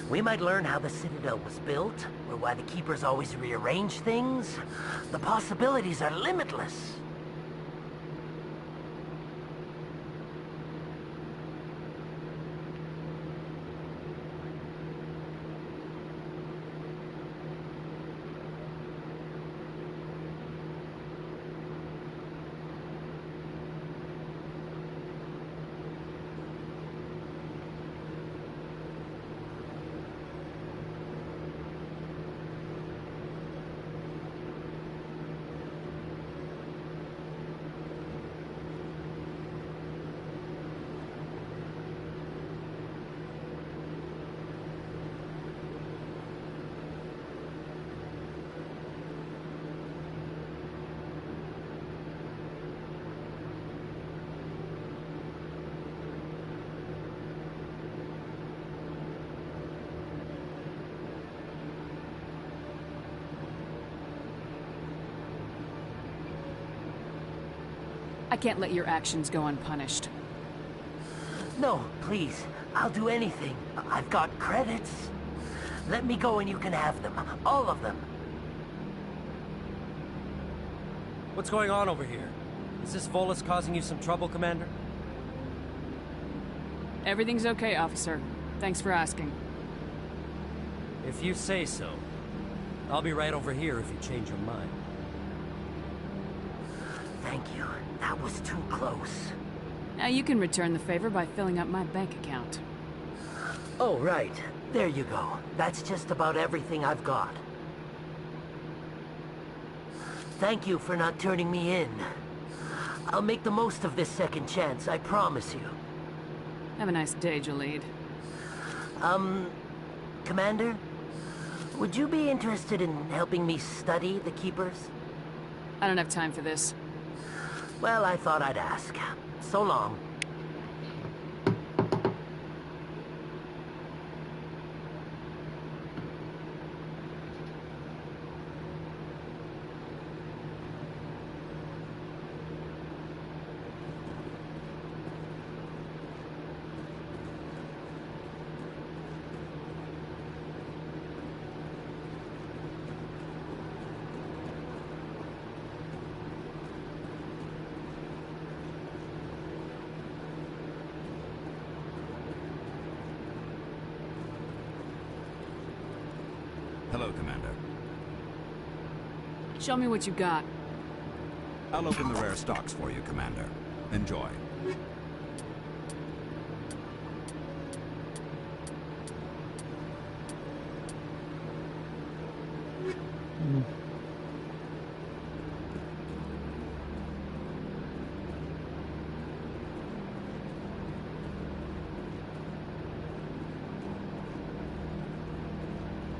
We might learn how the Citadel was built, or why the Keepers always rearrange things. The possibilities are limitless. I can't let your actions go unpunished. No, please. I'll do anything. I've got credits. Let me go and you can have them. All of them. What's going on over here? Is this Volus causing you some trouble, Commander? Everything's okay, officer. Thanks for asking. If you say so. I'll be right over here if you change your mind. Thank you. That was too close. Now you can return the favor by filling up my bank account. Oh, right. There you go. That's just about everything I've got. Thank you for not turning me in. I'll make the most of this second chance, I promise you. Have a nice day, Jalid. Commander? Would you be interested in helping me study the Keepers? I don't have time for this. Well, I thought I'd ask. So long. Hello, Commander. Show me what you got. I'll open the rare stocks for you, Commander. Enjoy.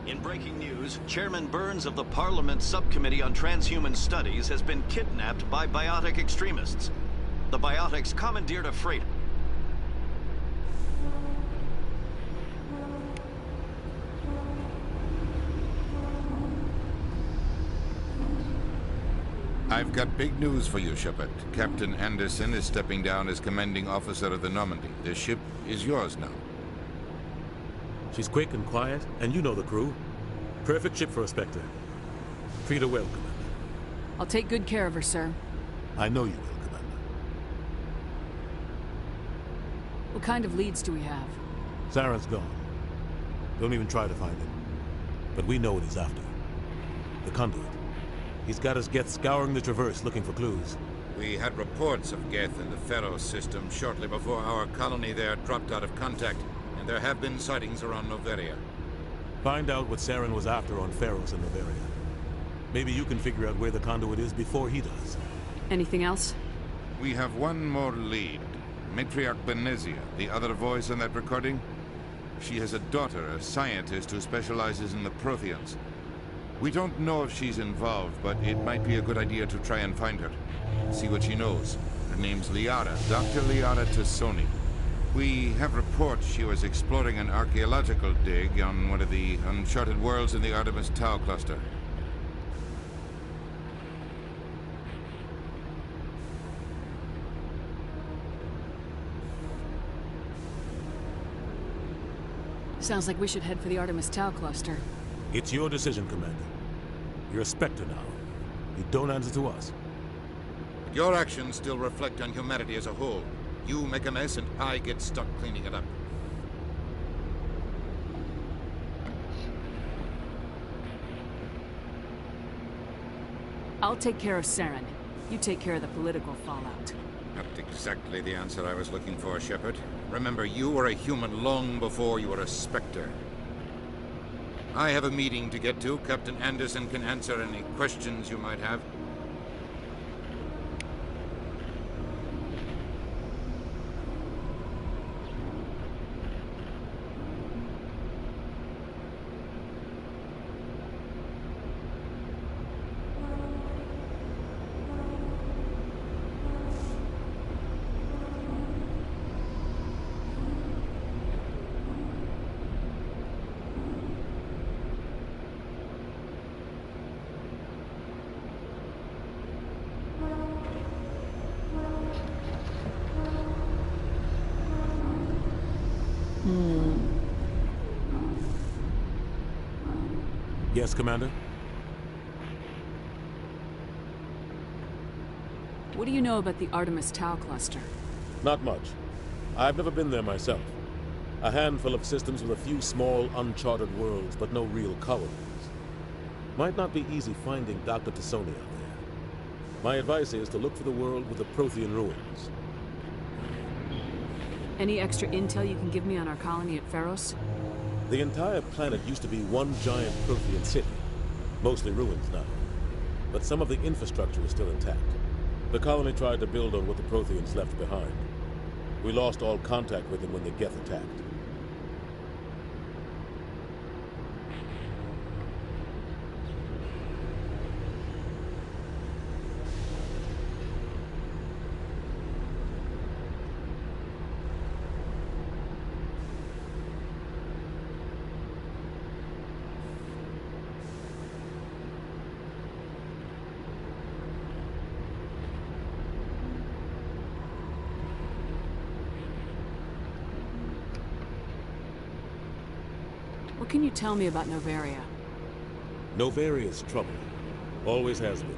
In breaking news, Chairman Burns of the Parliament Subcommittee on Transhuman Studies has been kidnapped by biotic extremists. The biotics commandeered a freighter. I've got big news for you, Shepard. Captain Anderson is stepping down as commanding officer of the Normandy. The ship is yours now. She's quick and quiet, and you know the crew. Perfect ship for a Spectre. Treat her well, Commander. I'll take good care of her, sir. I know you will, Commander. What kind of leads do we have? Saren's gone. Don't even try to find him. But we know what he's after. The Conduit. He's got his Geth scouring the Traverse looking for clues. We had reports of Geth in the Pharaoh system shortly before our colony there dropped out of contact, and there have been sightings around Noveria. Find out what Saren was after on Pharaohs and Noveria. Maybe you can figure out where the Conduit is before he does. Anything else? We have one more lead. Matriarch Benezia, the other voice in that recording? She has a daughter, a scientist who specializes in the Protheans. We don't know if she's involved, but it might be a good idea to try and find her. See what she knows. Her name's Liara, Dr. Liara Tassoni. We have reports she was exploring an archaeological dig on one of the uncharted worlds in the Artemis Tau cluster. Sounds like we should head for the Artemis Tau cluster. It's your decision, Commander. You're a Spectre now. You don't answer to us. But your actions still reflect on humanity as a whole. You make a mess and I get stuck cleaning it up. I'll take care of Saren. You take care of the political fallout. Not exactly the answer I was looking for, Shepard. Remember, you were a human long before you were a Spectre. I have a meeting to get to. Captain Anderson can answer any questions you might have. Yes, Commander? What do you know about the Artemis Tau cluster? Not much. I've never been there myself. A handful of systems with a few small, uncharted worlds, but no real colonies. Might not be easy finding Dr. Tassoni out there. My advice is to look for the world with the Prothean ruins. Any extra intel you can give me on our colony at Pharos? The entire planet used to be one giant Prothean city. Mostly ruins now. But some of the infrastructure is still intact. The colony tried to build on what the Protheans left behind. We lost all contact with them when the Geth attacked. What can you tell me about Noveria? Novaria's trouble. Always has been.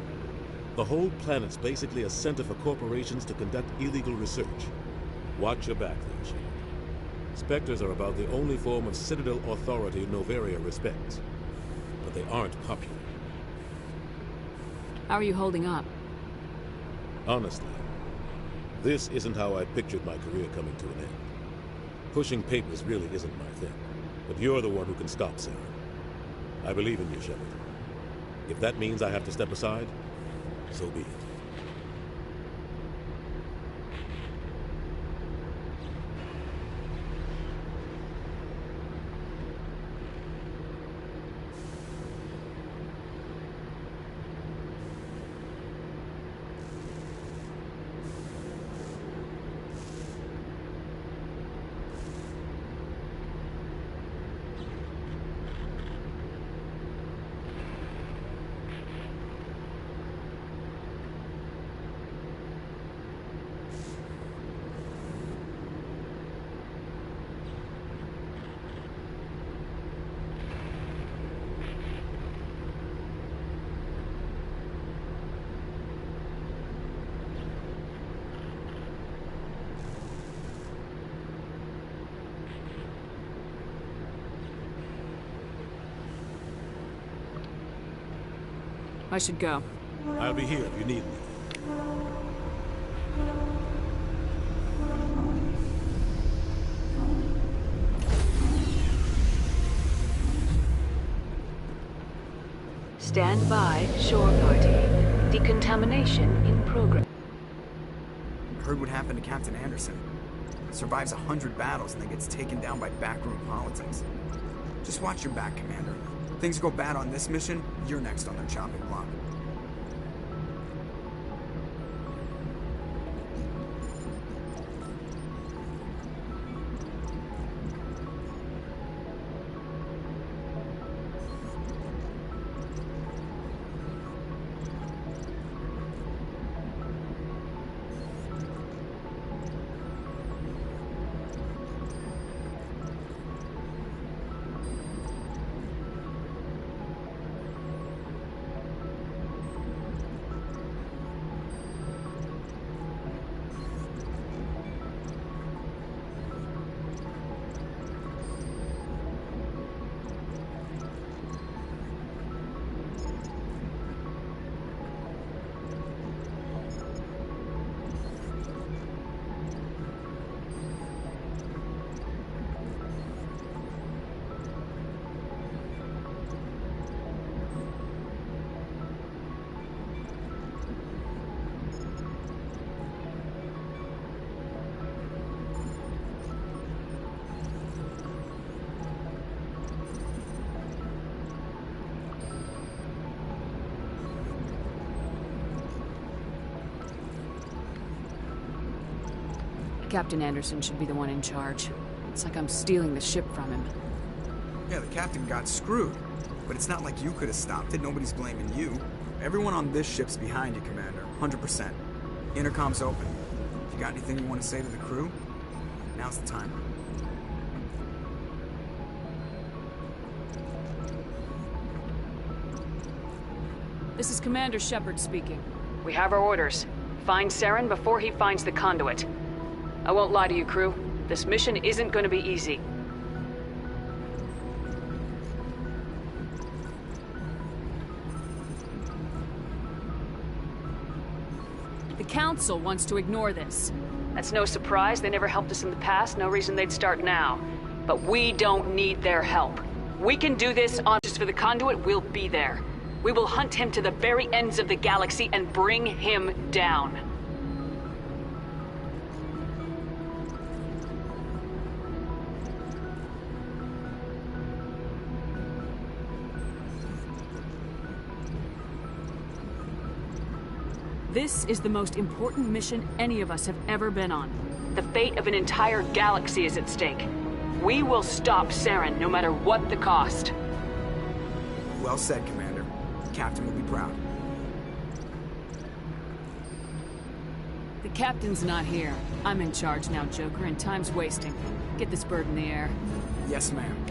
The whole planet's basically a center for corporations to conduct illegal research. Watch your back there, Shepard. Spectres are about the only form of Citadel authority Noveria respects. But they aren't popular. How are you holding up? Honestly, this isn't how I pictured my career coming to an end. Pushing papers really isn't my thing. But you're the one who can stop Saren. I believe in you, Shepard. If that means I have to step aside, so be it. I should go. I'll be here if you need me. Stand by, shore party. Decontamination in progress. Heard what happened to Captain Anderson. survives 100 battles and then gets taken down by backroom politics. Just watch your back, Commander. Things go bad on this mission, you're next on their chopping block. Captain Anderson should be the one in charge. It's like I'm stealing the ship from him. Yeah, the captain got screwed. But it's not like you could have stopped it. Nobody's blaming you. Everyone on this ship's behind you, Commander. 100%. Intercom's open. If you got anything you want to say to the crew, now's the time. This is Commander Shepard speaking. We have our orders. Find Saren before he finds the conduit. I won't lie to you, crew. This mission isn't going to be easy. The Council wants to ignore this. That's no surprise. They never helped us in the past. No reason they'd start now. But we don't need their help. We can do this on just for the conduit. We'll be there. We will hunt him to the very ends of the galaxy and bring him down. This is the most important mission any of us have ever been on. The fate of an entire galaxy is at stake. We will stop Saren, no matter what the cost. Well said, Commander. The Captain will be proud. The Captain's not here. I'm in charge now, Joker, and time's wasting. Get this bird in the air. Yes, ma'am.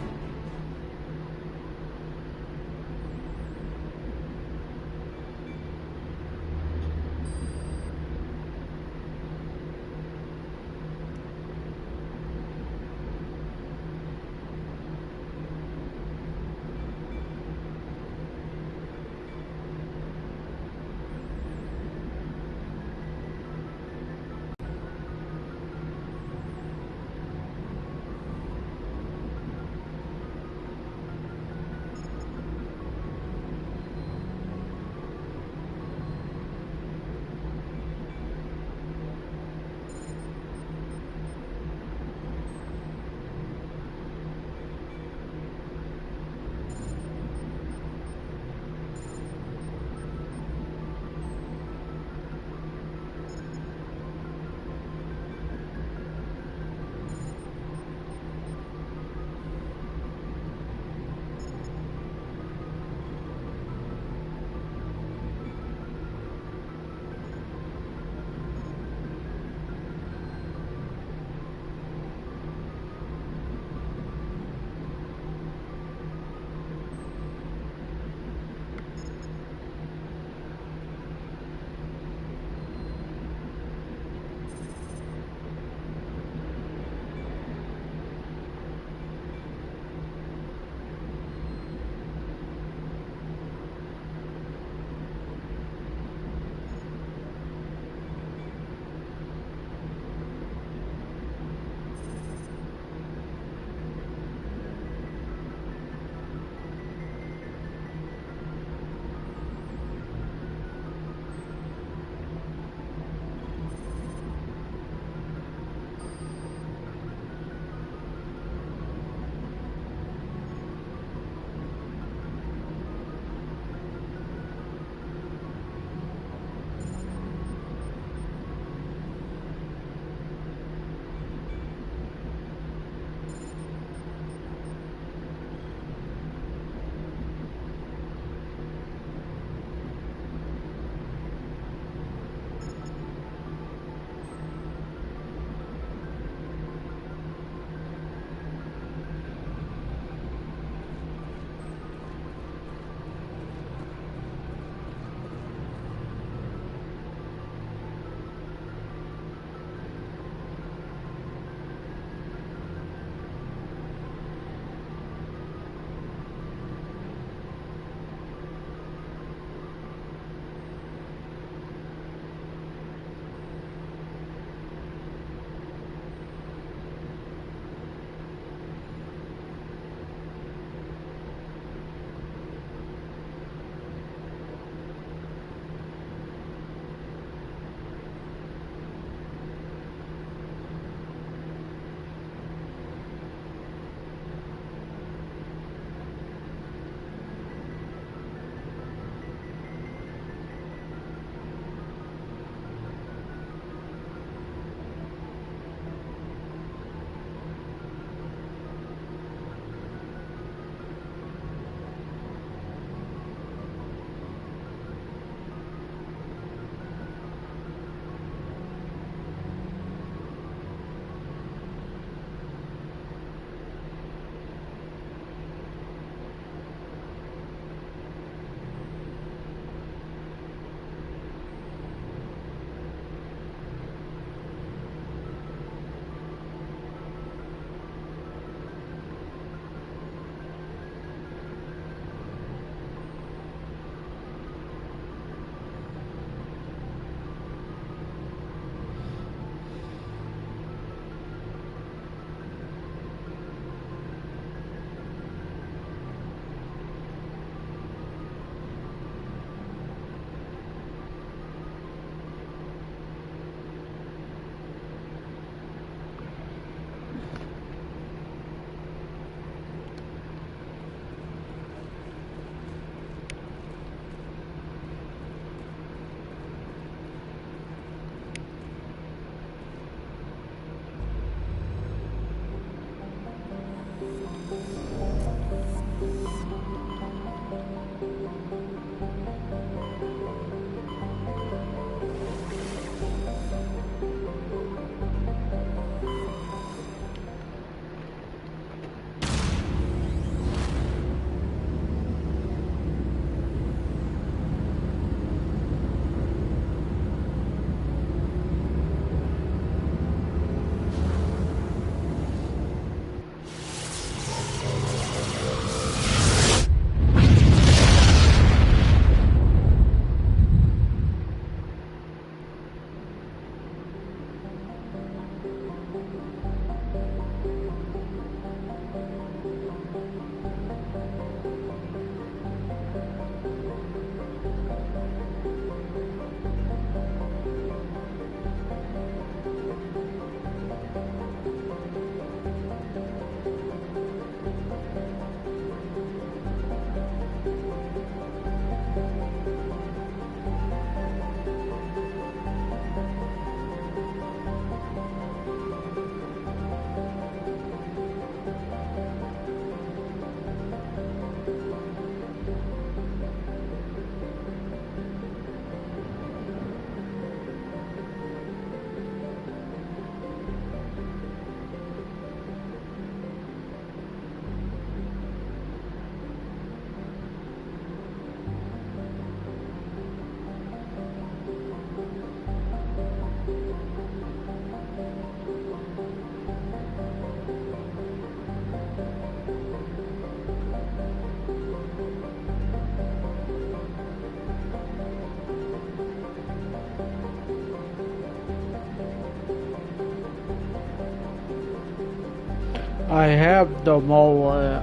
I have the mullet.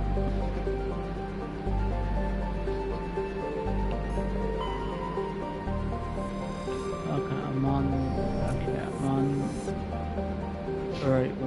Okay, I'm on. Okay, I'm on. Alright.